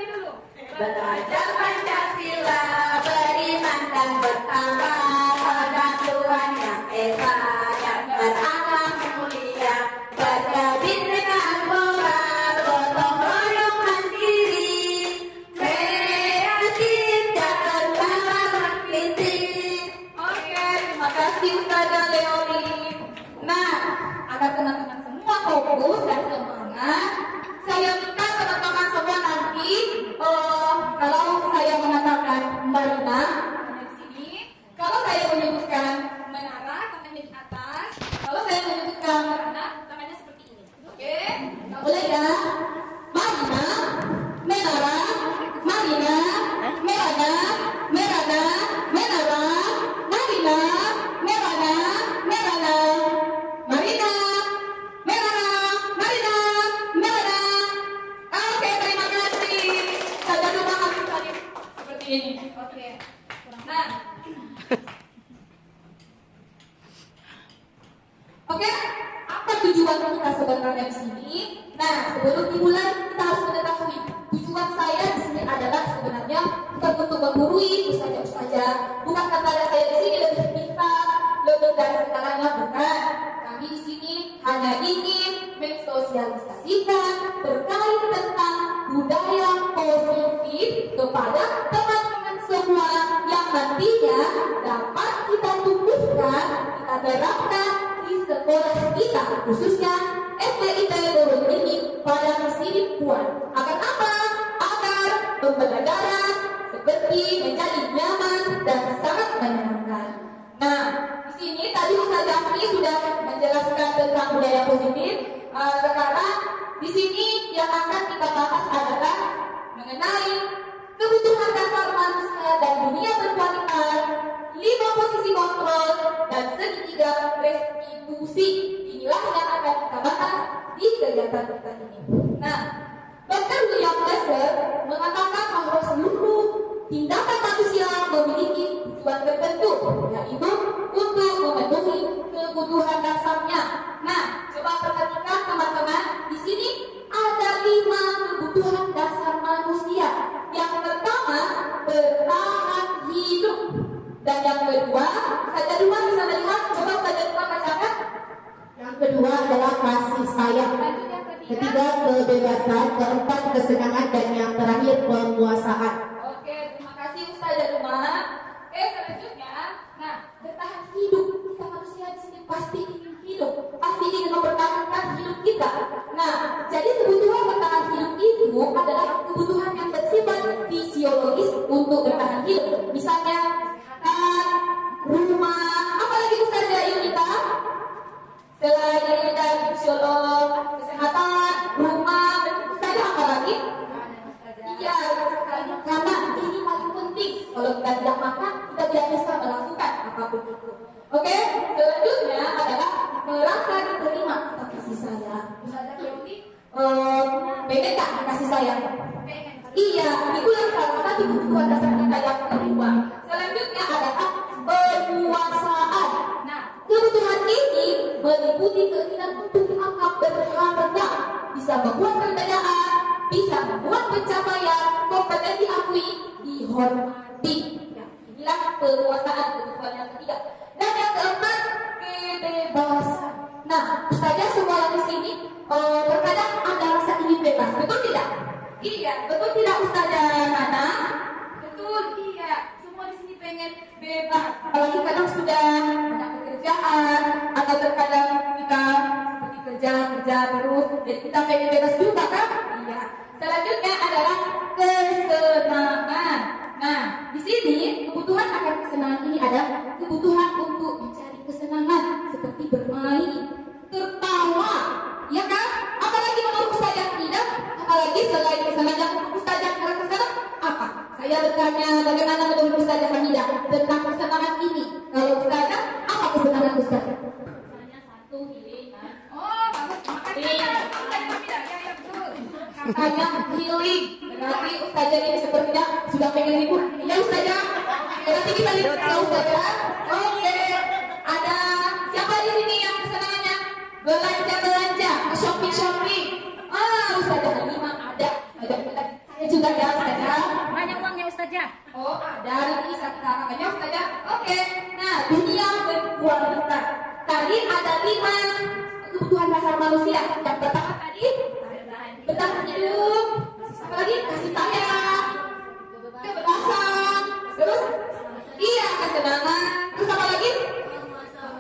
dulu. Belajar Pancasila, beriman dan bertakwa pada Tuhan yang Esa dan berakhlak mulia, berkebinekaan moral, gotong royong mandiri, kreatif dan bernalar kritis. Oke, terima kasih Ustazah Leoni. Nah, agar teman-teman semua fokus dan semangat, saya minta teman-teman semua nanti kalau saya mengatakan Marina di sini, kalau saya menyebutkan menara, tangannya di atas. Kalau saya menyebutkan Marina, tangannya seperti ini. Oke, boleh ya? Marina, menara, Marina, merana, merana, menara, Marina, merana, merana, Marina, Oke, apa tujuan kita sebenarnya di sini? Nah, sebelum dimulai kita harus mengetahui tujuan saya di sini adalah sebenarnya bukan untuk menggurui ustazah, bukan kepada saya di sini lebih pintar, lebih dari segalanya, bukan. Kami di sini hanya ingin mensosialisasikan terkait tentang budaya positif kepada teman-teman semua yang nantinya dapat kita tumbuhkan, kita terapkan di sekolah kita, khususnya SDIT Borong ini pada misi puan. Agar apa? Agar pembelajaran seperti menjadi nyaman dan sangat menyenangkan. Nah, di sini tadi Ustaz Jafri sudah menjelaskan tentang budaya positif. Sekarang di sini yang akan kita bahas adalah mengenai kebutuhan dasar manusia dan dunia berkualitas, 5 posisi kontrol, dan segitiga restitusi. Inilah yang akan kita bahas di kegiatan kita ini. Nah, Dr. William Glasser mengatakan bahwa seluruh tindakan manusia memiliki tujuan tertentu, yaitu untuk memenuhi kebutuhan dasarnya. Nah, coba perhatikan teman-teman, di sini ada 5 kebutuhan dasar manusia. Yang pertama, bertahan hidup. Dan yang kedua, saja dua bisa melihat, coba saja dua bacakan. Yang kedua adalah kasih sayang. Ketiga, kebebasan. Keempat, kesenangan. Dan yang terakhir, penguasaan. Oke, terima kasih Ustazah Rumah. Selanjutnya, nah, bertahan hidup. Kita manusia di sini pasti ingin hidup, pasti ingin mempertahankan hidup kita. Nah, jadi kebutuhan bertahan hidup itu adalah kebutuhan yang bersifat fisiologis untuk bertahan hidup. Misalnya, kesehatan, rumah, apalagi Ustazah Yunita? Selain dari fisiolog, kesehatan, rumah, Ustazah apa lagi? Iya, karena ini paling penting. Kalau kita tidak makan, kita tidak bisa melakukan apapun itu. Oke, selanjutnya adalah merasa diterima atau kasih sayang. Pengen nggak kasih sayang? Iya, itu yang salah satu kebutuhan dasar kita yang kedua. Selanjutnya adalah penguasaan. Nah, kebutuhan ini meliputi keinginan untuk dianggap berharga, bisa membuat perbedaan, bisa membuat pencapaian, kompeten diakui, dihormati. Ya, inilah penguasaan, kebutuhan yang ketiga. Dan yang keempat, kebebasan. Nah, Ustazah semua di sini terkadang ada rasa ingin bebas, betul tidak? Iya, betul tidak Ustazah Nana? Betul, iya. Semua di sini pengen bebas. Apalagi kadang sudah ada pekerjaan, atau terkadang kita seperti kerja terus, jadi kita pengen bebas juga kan? Iya. Selanjutnya adalah kesenangan. Nah, di sini kebutuhan akan kesenangan ini ada kebutuhan untuk mencari kesenangan seperti bermain, tertawa, ya kan? Apalagi menurut Ustazah tidak? Apalagi selain kesenangan Ustazah merasa senang apa? Saya bertanya bagaimana menurut Ustazah Hamidah tentang kesenangan ini. Kalau Ustazah, apa kesenangan Ustazah? Misalnya satu healing kan. Oh, bagus. Makanya Ustazah Hamidah, ya betul. Katanya healing. Berarti Ustazah ini sepertinya sudah pengen libur. Ya Ustazah. Berarti kita libur ya Ustazah. Oke. Ada siapa di sini yang kesenangannya belanja, shopping? Ustazah Halimah ada. Saya juga ya Ustazah. Banyak uangnya Ustazah. Oh, ada nanti bisa kita makanya Ustazah. Oke. Nah, dunia berkualitas. Tadi ada 5 kebutuhan dasar manusia. Yang pertama tadi bertahan hidup. Apalagi kasih sayang, kebebasan, terus iya kesenangan, terus apa lagi?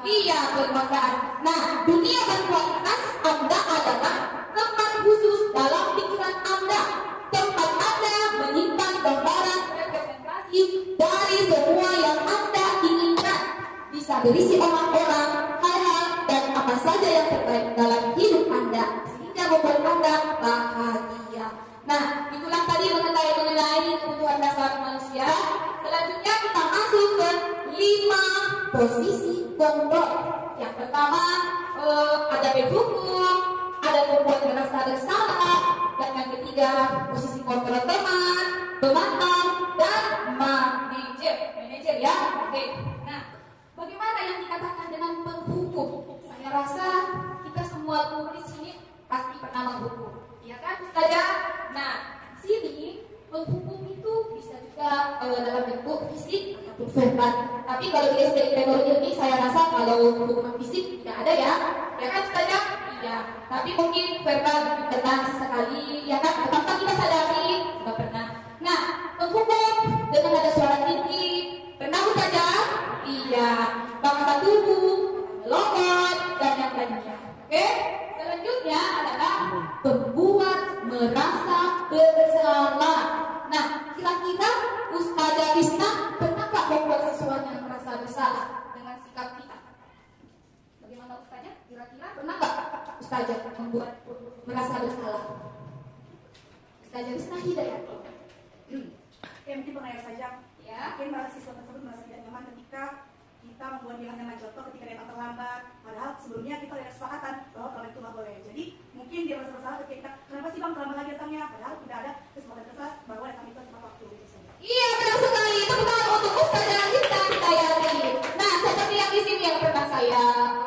Iya penguasaan. Nah, dunia berkualitas Anda adalah tempat khusus dalam pikiran Anda, tempat Anda menyimpan gambaran representasi dari semua yang Anda inginkan. Bisa berisi orang-orang, hal-hal, dan apa saja yang terbaik dalam hidup Anda sehingga membuat Anda bahagia. Nah, itulah tadi mengenai kebutuhan dasar manusia. Selanjutnya kita masuk ke 5 posisi kontrol. Yang pertama ada hukum, ada membuat merasa bersalah, dan yang ketiga posisi kontrol teman, pemantau, dan manajer ya. Oke. Nah, bagaimana yang dikatakan dengan penghukum? Saya rasa untuk verbal. Tapi kalau di SDI Gregor ini saya rasa kalau hukuman fisik tidak ada ya kan Ustazah? Iya. Tapi mungkin verbal pernah sesekali, ya kan? Tanpa kita sadari juga pernah. Nah, menghukum dengan ada suara tinggi, pernah Ustazah? Iya. Bangsa tubuh, melongot, dan yang lainnya. Oke? Selanjutnya adalah membuat merasa bersalah. Nah, kira-kira Ustazah Risna pernah nggak membuat siswanya yang merasa bersalah dengan sikap kita? Bagaimana Ustazah? Kira-kira pernah nggak Ustazah membuat merasa bersalah? Ustazah Risna Hidayat. Ya mungkin pengajar saja. Ya. Mungkin mahasiswa tersebut merasa tidak nyaman ketika kita membuat dia nyaman contoh ketika datang terlambat. Padahal sebelumnya kita ada kesepakatan bahwa kalau itu nggak boleh. Jadi mungkin dia merasa bersalah ketika kita, kenapa sih bang terlambat lagi datangnya? Padahal tidak ada kesepakatan keras bahwa datang itu tepat waktu. Iya, benar sekali. Tepuk tangan untuk Ustazah Risna Hidayati. Nah, seperti yang di sini yang pernah saya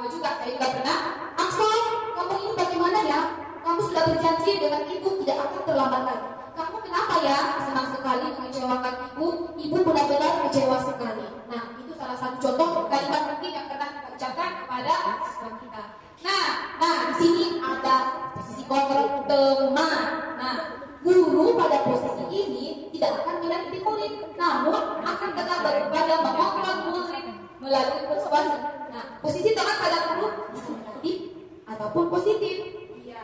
juga pernah. Axel, kamu ini bagaimana ya? Kamu sudah berjanji dengan ibu tidak akan terlambat lagi. Kamu kenapa ya senang sekali mengecewakan ibu? Ibu benar-benar kecewa sekali. Nah, itu salah satu contoh kalimat mungkin yang pernah kita ucapkan kepada siswa kita. Nah, di sini ada posisi kontrol teman. Nah, guru pada posisi ini tidak akan menyakiti murid, namun akan tetap berupaya mengontrol murid melalui persuasi. Nah, posisi teman pada guru bisa negatif ataupun positif. Iya.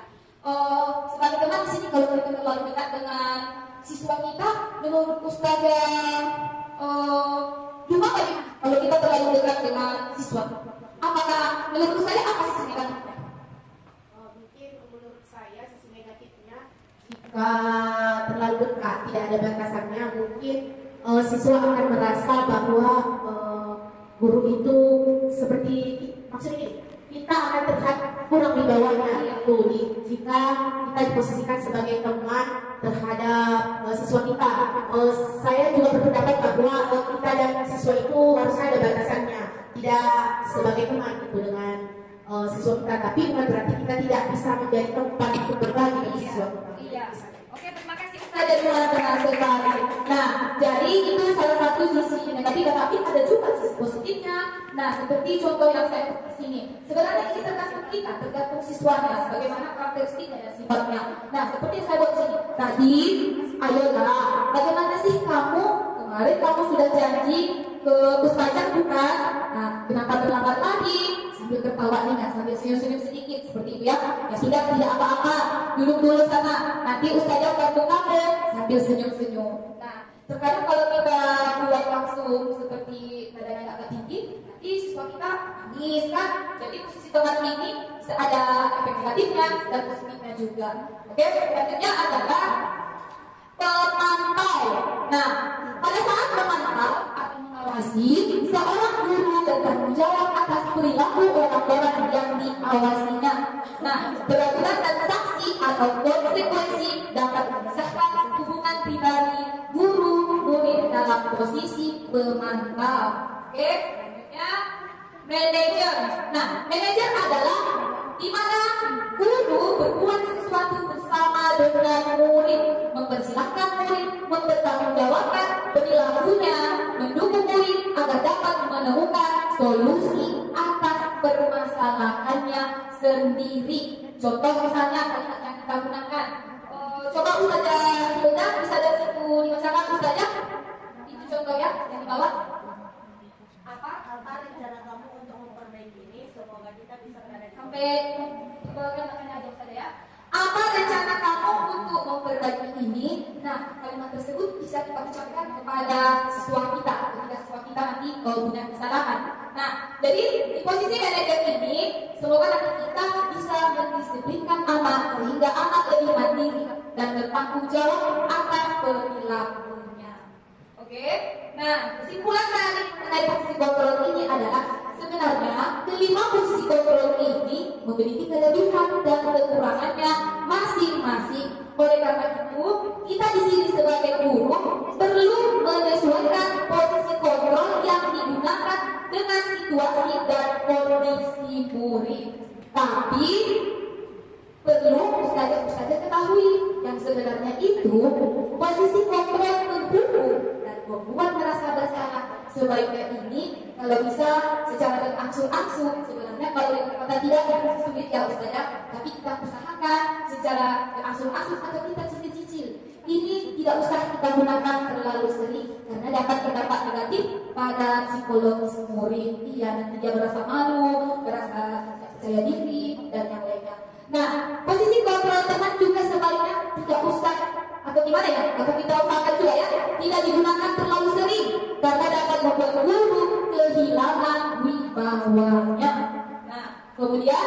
Sebagai teman di sini kalau kita terlalu dekat dengan siswa kita, menurut Ustazah juga bagaimana kalau kita terlalu dekat dengan siswa? Apakah menurut saya apa sisi negatifnya? Mungkin menurut saya sisi negatifnya Jika terlalu dekat, tidak ada batasannya, mungkin siswa akan merasa bahwa guru itu seperti, maksudnya kita akan terlihat kurang wibawanya. Jika kita diposisikan sebagai teman terhadap siswa kita, saya juga berpendapat bahwa kita dan siswa itu harus ada batasannya, tidak sebagai teman gitu dengan siswa kita, tapi bukan berarti kita tidak bisa menjadi tempat untuk berbagi dengan siswa kita. Iya. Oke, terima kasih Ada dua benar sekali. Nah, jadi itu salah satu sisi negatif, tapi ada juga sisi positifnya. Nah, seperti contoh yang saya di sini. Sebenarnya ini tergantung kita, tergantung siswanya, bagaimana karakteristiknya dan sifatnya. Nah, seperti yang saya buat di sini. Tadi, ayolah, bagaimana sih kamu kemarin kamu sudah janji ke Ustazah bukan? Nah, kenapa terlambat lagi? Sambil tertawa nih, kan? Sambil senyum-senyum sedikit seperti itu ya. Ya sudah, tidak apa-apa. Duduk dulu sana. Nanti Ustazah bantu kamu sambil senyum-senyum. Nah, terkadang kalau kita buat langsung seperti nadanya agak tinggi, nanti siswa kita nangis kan. Jadi posisi teman ini bisa ada efek negatifnya dan positifnya juga. Oke, selanjutnya adalah pemantau. Nah, pada saat memantau atau mengawasi, seorang guru bertanggung jawab atas perilaku orang-orang yang diawasinya. Nah, peraturan dan sanksi atau konsekuensi dapat memisahkan hubungan pribadi guru-murid dalam posisi pemantau. Oke, selanjutnya manajer. Nah, manajer adalah di mana guru berbuat sesuatu bersama dengan murid, mempersilahkan murid mempertanggungjawabkan perilakunya, mendukung murid agar dapat menemukan solusi atas permasalahannya sendiri. Contoh misalnya kalimat yang kita gunakan. Coba Ustazah Hilda bisa dari situ dibacakan Ustazah. Itu contoh ya yang di bawah. apa rencana kamu untuk memperbaiki ini? Semoga kita bisa berada di Sampai kalimatnya aja Ustazah ya. Apa rencana kamu untuk memperbaiki ini? Nah, kalimat tersebut bisa kita ucapkan kepada siswa kita ketika siswa kita nanti punya kesalahan. Nah, jadi di posisi manajer ini, semoga nanti kita bisa mendisiplinkan anak sehingga anak lebih mandiri dan bertanggung jawab atas perilakunya. Oke? Nah, kesimpulan dari posisi kontrol ini adalah sebenarnya kelima posisi kontrol ini memiliki kelebihan dan kekurangannya masing-masing. Oleh karena itu, kita di sini sebagai guru perlu menyesuaikan posisi kontrol yang digunakan dengan situasi dan kondisi murid. Tapi perlu Ustazah ketahui yang sebenarnya itu posisi kontrol menghukum dan membuat merasa bersalah sebaiknya ini kalau bisa secara berangsur-angsur. Sebenarnya kalau yang kata tidak itu sulit ya Ustazah, tapi kita usahakan secara berangsur-angsur atau kita cicil-cicil. Ini tidak usah kita gunakan terlalu sering karena dapat berdampak negatif pada psikologis murid. Iya, nanti dia merasa malu, merasa tidak percaya diri dan yang lainnya. Nah, posisi kontrol teman juga sebaliknya tidak usah atau gimana ya? Atau kita usahakan juga ya, tidak digunakan terlalu sering karena dapat membuat guru kehilangan wibawanya. Nah, kemudian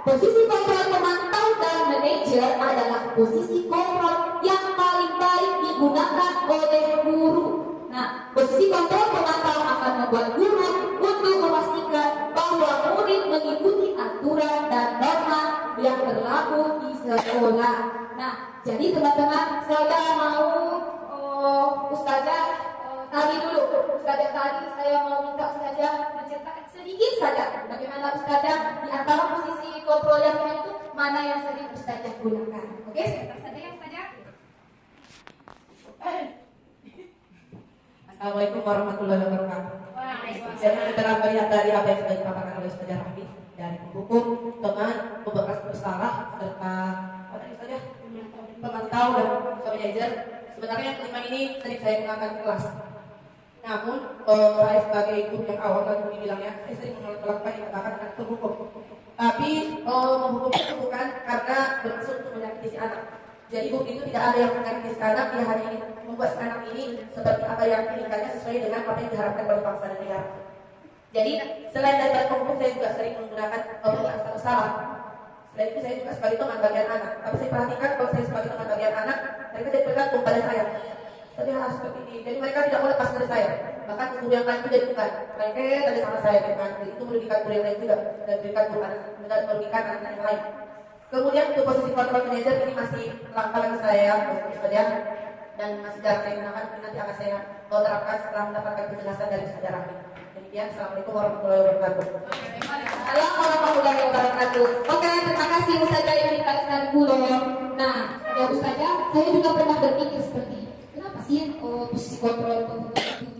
posisi kontrol pemantau dan manajer adalah posisi kontrol yang paling baik digunakan oleh guru. Nah, posisi kontrol pemantau akan membuat guru untuk memastikan bahwa murid mengikuti aturan dan norma yang berlaku di sekolah. Nah, jadi teman-teman, saya mau Ustazah tadi dulu. Ustazah tadi saya mau minta Ustazah menceritakan sedikit saja bagaimana Ustazah di antara posisi kontrol yang lain itu mana yang sering Ustazah gunakan. Oke, sebentar saja ya Ustazah. Assalamualaikum warahmatullahi wabarakatuh. Saya telah melihat dari apa yang sudah dipaparkan oleh Ustazah Rahmi dari penghukum, teman, pembekas bersalah, serta apa tadi saja pemantau dan manajer. Sebenarnya kelima ini sering saya gunakan di kelas. Namun saya sebagai guru yang awal tadi dibilangnya, saya sering melakukan yang dikatakan anak terhukum. Tapi menghukum itu bukan karena bermaksud untuk menyakiti si anak. Jadi hukum itu tidak ada yang menyakiti si anak. Dia hanya ingin membuat si anak ini seperti apa yang diinginkannya sesuai dengan apa yang diharapkan oleh bangsa dan negara. Jadi selain dari hukum, saya juga sering menggunakan perkataan bersalah. Selain itu saya juga sebagai teman bagian anak. Tapi saya perhatikan kalau saya sebagai teman bagian anak, mereka tidak bergantung pada saya. Tadi hal seperti ini. Jadi mereka tidak mau lepas dari saya. Bahkan guru yang lain itu jadi bukan. Mereka tadi sama saya kan. Jadi itu merugikan guru yang lain juga dan merugikan anak yang lain. Kemudian untuk posisi kontrol manajer ini masih langkah lagi saya saja dan masih jarang saya gunakan. Nanti akan saya terapkan setelah mendapatkan penjelasan dari Ustazah Rahmi. Demikian, assalamualaikum warahmatullahi wabarakatuh. Assalamualaikum warahmatullahi wabarakatuh. Oke, terima kasih Ustazah yang dikasihkan guru. Nah, ya Ustazah, saya juga pernah berpikir seperti kenapa sih posisi kontrol itu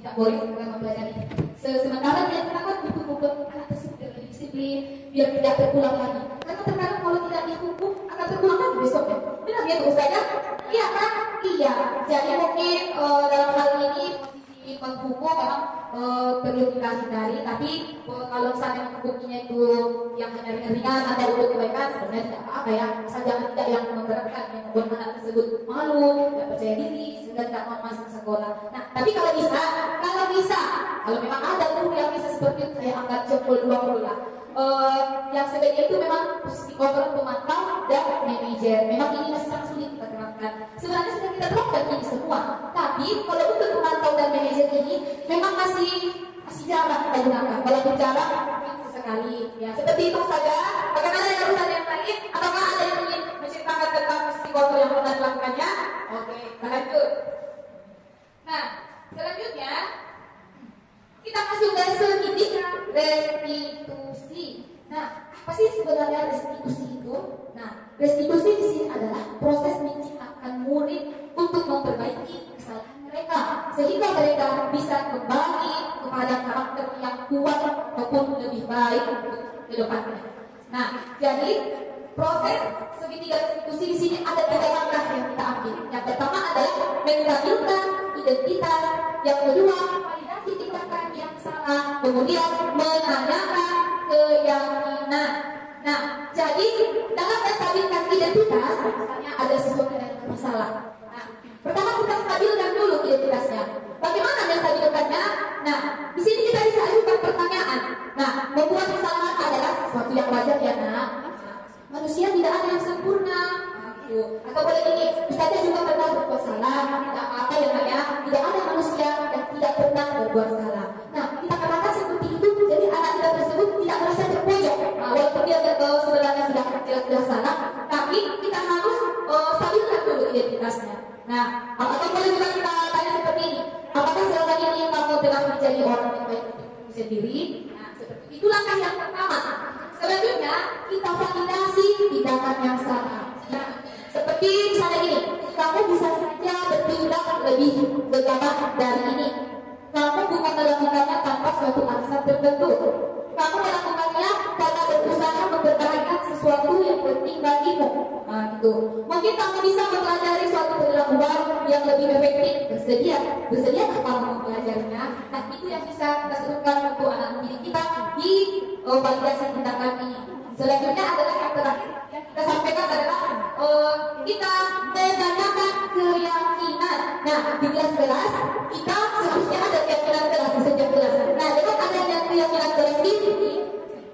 tidak boleh kita mempelajari. Sementara dia kenapa butuh membuat anak tersebut lebih disiplin biar tidak terulang lagi. Karena terkadang kalau tidak dihukum akan terulang lagi besoknya. Benar ya Ustazah? Iya kan? Iya. Jadi mungkin dalam hal ini posisi penghukum memang perlu kita hindari. Tapi kalau misalnya hukumnya itu yang hanya ringan atau untuk kebaikan sebenarnya tidak apa-apa ya. Asal jangan tidak yang memberatkan yang membuat anak tersebut malu, tidak percaya diri sehingga tidak mau masuk sekolah. Nah, tapi kalau kalau memang ada guru yang bisa seperti itu, saya angkat jempol dua dulu lah. Yang sebaiknya itu memang posisi kontrol pemantau dan manajer. Memang ini masih sangat sulit kita terapkan. Sebenarnya sudah kita terapkan ini semua. Tapi kalau untuk pemantau dan manajer ini memang masih jarang kita gunakan. Kalau bicara mungkin sesekali. Ya seperti itu saja. Bagaimana yang urusan yang lain? Ataukah ada yang ingin menceritakan tentang posisi kontrol yang pernah dilakukannya? Oke, lanjut. Nah, selanjutnya kita masuk ke segitiga restitusi. Nah, apa sih sebenarnya restitusi itu? Nah, restitusi di sini adalah proses menciptakan murid untuk memperbaiki kesalahan mereka sehingga mereka bisa kembali kepada karakter yang kuat ataupun lebih baik untuk ke depannya. Nah, jadi proses segitiga restitusi di sini ada 3 langkah yang kita ambil. Yang pertama adalah menstabilkan identitas, yang kedua validasi tindakan yang salah, kemudian menanyakan keyakinan. Nah, jadi dalam menstabilkan identitas, misalnya ada sesuatu yang bermasalah. Nah, pertama kita stabilkan dulu identitasnya. Bagaimana menstabilkannya? Nah, di sini kita bisa ajukan pertanyaan. Nah, membuat kesalahan adalah sesuatu yang wajar ya nak. Manusia tidak ada yang sempurna. Atau boleh ini, Ustazah juga pernah berbuat salah. Tidak apa-apa ya nak ya. Tidak ada manusia yang tidak pernah berbuat salah. Nah, kita katakan seperti itu, jadi anak kita tersebut tidak merasa terpojok. Nah, walaupun dia sebenarnya sudah jelas-jelas salah, tapi kita harus stabilkan dulu identitasnya. Nah, atau boleh juga kita tanya seperti ini, apakah selama ini kamu telah menjadi orang yang baik untuk diri sendiri? Nah, seperti itu langkah yang pertama. Selanjutnya, kita validasi tindakan yang salah. Nah, seperti misalnya ini, kamu bisa saja bertindak lebih gegabah dari ini. Kamu bukan melakukannya ilmu. Nah, gitu. Mungkin kamu bisa mempelajari suatu perilakuan yang lebih efektif. Bersedia kamu mempelajarinya. Nah, itu yang bisa kita sebutkan untuk anak didik kita di validasi tindakan ini. Selanjutnya adalah yang terakhir yang kita sampaikan adalah kita menanyakan keyakinan. Nah, di kelas kita seharusnya ada keyakinan kelas di setiap kelas. Nah, dengan adanya keyakinan kelas ini,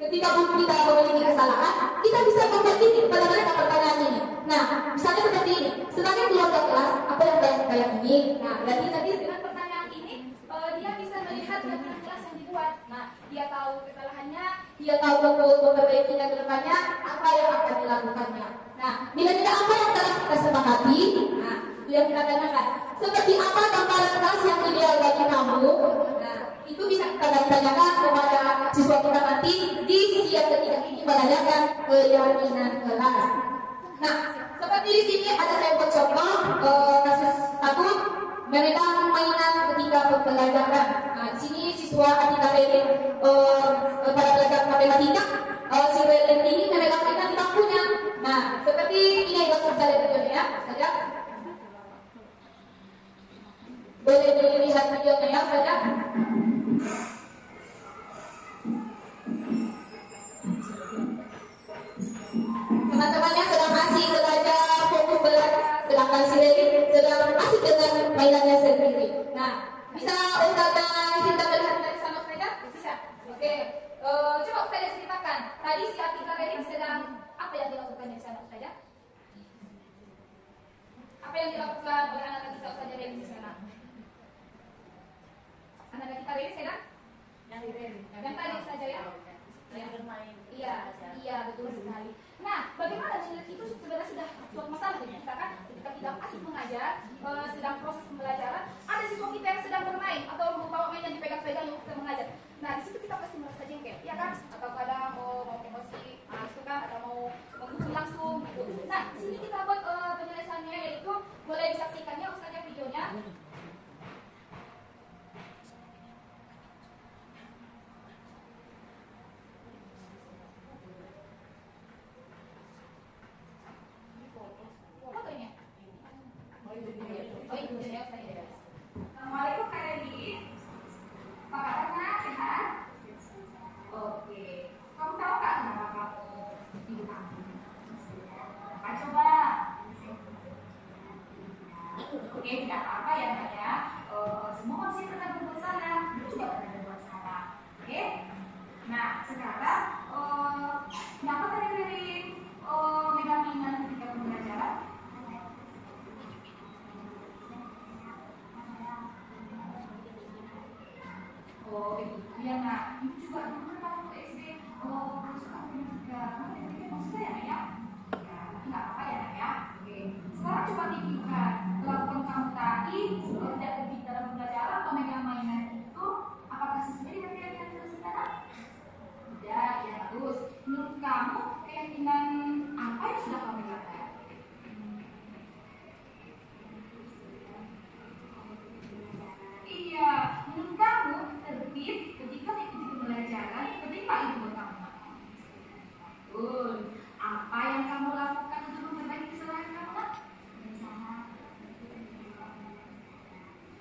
ketika kita memiliki kesalahan, kita bisa membagi kepada mereka pertanyaan ini. Nah, misalnya seperti ini, sebagai keluarga kelas, apa yang kalian yakini? Nah, berarti nanti dengan pertanyaan ini, dia bisa melihat keyakinan kelas yang dibuat. Nah, dia tahu kesalahannya, dia tahu memperbaikinya ke depannya, apa yang akan dilakukannya. Nah, nilai-nilai apa yang telah kita sepakati? Nah, itu yang kita tanyakan. Seperti apa gambaran kelas yang ideal bagi kamu? Nah, itu bisa kita tanyakan kepada siswa kita nanti di sisi yang ketiga ini menanyakan keyakinan kelas. Nah, seperti di sini ada saya buat contoh kasus satu memegang mainan ketika pembelajaran. Nah, di sini siswa Atika Relin pada pelajaran matematika, si Relin ini memegang mainan di bangkunya. Nah, seperti ini yang bisa lihat videonya ya, saja. Boleh dilihat videonya ya, saja. Teman-temannya sedang asik belajar, fokus belajar, sedangkan si Relin sedang asik dengan mainannya sendiri. Nah, bisa Ustazah kita melihat dari sana saja? Bisa. Oke. Coba Ustazah ceritakan. Tadi si Atika Relin sedang apa yang dilakukan di sana Ustazah? Apa yang dilakukan oleh anak kita Ustazah Relin di sana? Anak kita Relin sedang? Yang tadi saja ya? Yang bermain. Iya, betul sekali. Nah, bagaimana itu sebenarnya sudah suatu masalah bagi kita kan? Ketika kita asik mengajar, sedang proses pembelajaran, ada siswa kita yang sedang bermain atau membawa mainan dipegang-pegang yang kita mengajar. Nah, di situ kita pasti merasa jengkel, ya kan? Atau kadang mau emosi, gitu kan? Atau mau menghukum langsung, gitu. Nah, di sini kita buat penyelesaiannya yaitu boleh disaksikannya Ustazah videonya. Assalamualaikum Kak Edi. Apa kabarnya? Sehat? Oke. Kamu tahu Kak kenapa kamu ibu kamu? Apa coba? Oke, tidak apa-apa ya Kak ya. Semua manusia pernah berbuat salah. Dulu juga pernah berbuat salah. Oke? Nah, sekarang kenapa Kak Edi megang mainan ketika pembelajaran? Oh, begitu ya, Nak. Ibu juga dulu waktu SD suka juga. Kamu pikir maksudnya ya? Ya, tapi nggak apa-apa ya, Nak ya. Oke. Sekarang coba pikirkan, kelakuan kamu tadi tidak lebih dalam pembelajaran atau megang mainan itu, apakah sesuai dengan keyakinan kita sekarang? Tidak, ya bagus. Menurut kamu keyakinan apa yang sudah kamu lakukan? Iya, menurut kamu tertib ketika mengikuti pembelajaran ketika ibu kamu. Betul. Apa yang kamu lakukan untuk memperbaiki kesalahan kamu?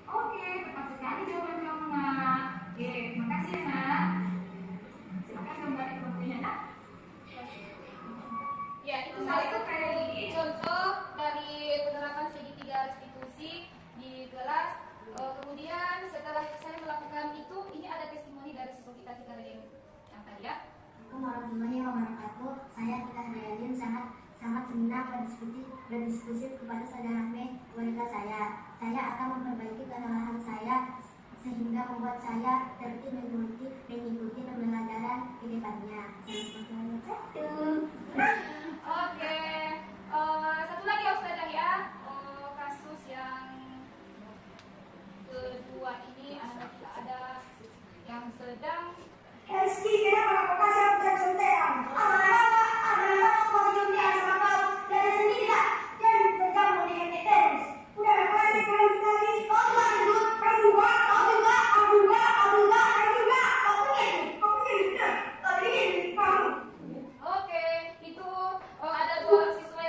Oke, tepat sekali jawaban kamu, Nak. Oke, terima kasih ya, Nak. Silakan kembali ke waktunya, Nak. Ya, itu salah satu contoh dari penerapan segitiga restitusi di kelas. Kemudian setelah saya melakukan itu, ini ada testimoni dari siswa kita yang tadi ya. Assalamualaikum warahmatullahi wabarakatuh. Saya Tika Dayalin sangat senang berdiskusi kepada saudara Mei, wanita saya. Saya akan memperbaiki kesalahan saya sehingga membuat saya tertib mengikuti pembelajaran di depannya. Oke, satu lagi Ustazah ya, kasus yang kedua ini ada yang sedang Rizky, kenapa kau kasih aku contean? Ada kau contean sama kau dari sendiri tak? Jangan bergabung dengan terus. Udah kau kalian sekali. Kau juga, kau juga. Oke, itu ada dua siswa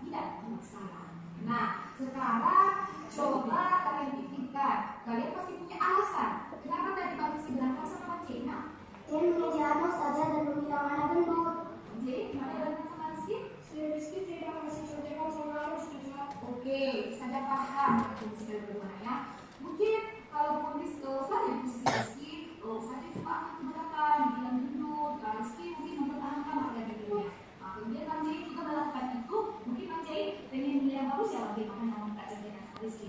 tidak bermasalah. Nah, sekarang coba kalian pikirkan, kalian pasti punya alasan kenapa tadi kamu mesti berangkat sama Cina. Dia mengejarmu saja dan mengira mana gendut. Jadi, mana berangkat sama Rizky? Rizky tidak masih contekan sama harus juga. Oke, saya paham kondisi berdua ya. Mungkin kalau kondisi saja di posisi Rizky, saja cuma akan keberatan, bilang gendut, Rizky mungkin mempertahankan harga dirinya. Kemudian Bang Jai juga melakukan itu, mungkin Bang Jai pengen nilai bagus ya lebih makanya mau minta contekan sama Rizky.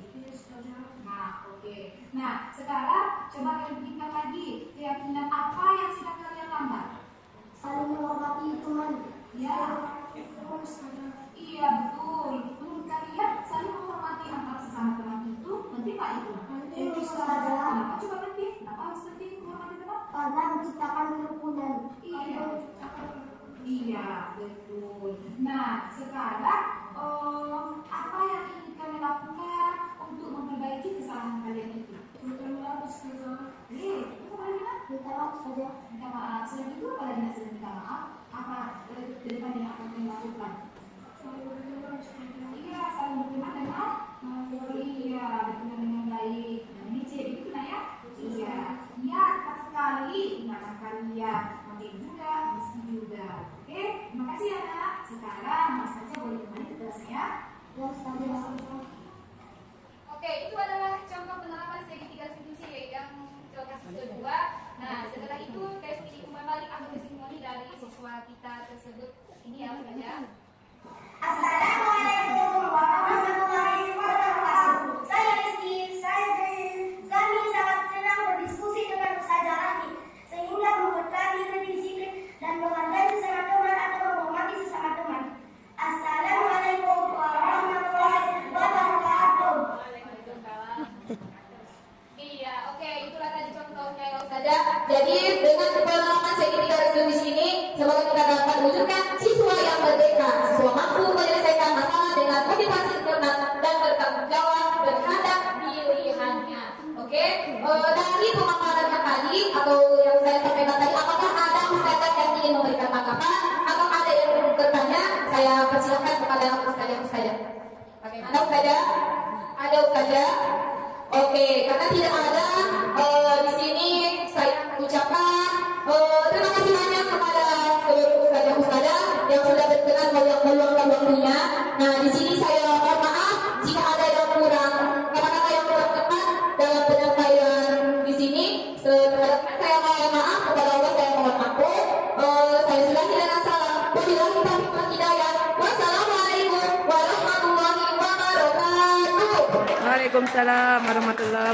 Nah, oke. Nah, sekarang coba kalian pikirkan lagi keyakinan apa yang sudah kalian lambat. Saling menghormati teman. Ya, iya betul. Menurut kalian saling menghormati antara sesama teman itu penting nggak itu? Penting saja. Kenapa coba penting? Kenapa harus penting menghormati teman? Karena menciptakan kerukunan. Iya, betul. Nah, sekarang apa yang ingin kalian lakukan untuk memperbaiki kesalahan kalian itu? Minta maaf saja. Itu bagaimana? Minta maaf saja. Minta maaf. Selain itu apa lagi sudah minta maaf? Apa ke depan yang akan kalian lakukan? Iya, saling berteman dan maaf. Iya, berteman dengan baik. Nah, ini ciri itu nah ya. Iya, iya, tepat sekali. Ingatkan kalian. Nanti juga, mesti juga. Oke, terima kasih ya nak. Sekarang Mas saja boleh kembali ke kelasnya. Ya saja. Oke, itu adalah contoh penerapan segitiga institusi yang kasus kedua. Nah, setelah itu tes umpan balik atau testimoni dari siswa kita tersebut. Ini ya, saja. Assalamualaikum warahmatullahi wabarakatuh. Saya Rizky, saya Jain. Kami sangat senang berdiskusi dengan Ustazah Rani sehingga memberkati disiplin dan menghargai sesama teman atau menghormati sesama teman. Assalamualaikum warahmatullahi wabarakatuh. Iya, oke, itulah tadi contohnya ya Saja. Jadi dengan pengalaman segitiga institusi ini, semoga kita dapat wujudkan siswa yang merdeka, siswa mampu menyelesaikan masalah dengan motivasi cermat dan bertanggung jawab terhadap pilihannya. Oke, dari pemaparannya tadi atau yang saya sampaikan tadi, apakah ada ustazah yang ingin memberikan tanggapan atau ada yang bertanya? Saya persilakan kepada ustazah. Bagaimana ustazah? Ada ustazah? Oke, karena tidak ada di sini saya ucapkan terima kasih banyak kepada seluruh ustazah yang sudah berkenan meluangkan waktunya. Nah, di sini saya mohon maaf jika ada yang kurang kata-kata yang kurang tepat dalam penyampaian di sini. Terhadap saya mohon maaf kepada Allah, saya mohon maaf. Saya sudahi dengan salam. Wabillahi taufiq wal hidayah. Wassalamualaikum warahmatullahi wabarakatuh. Waalaikumsalam warahmatullahi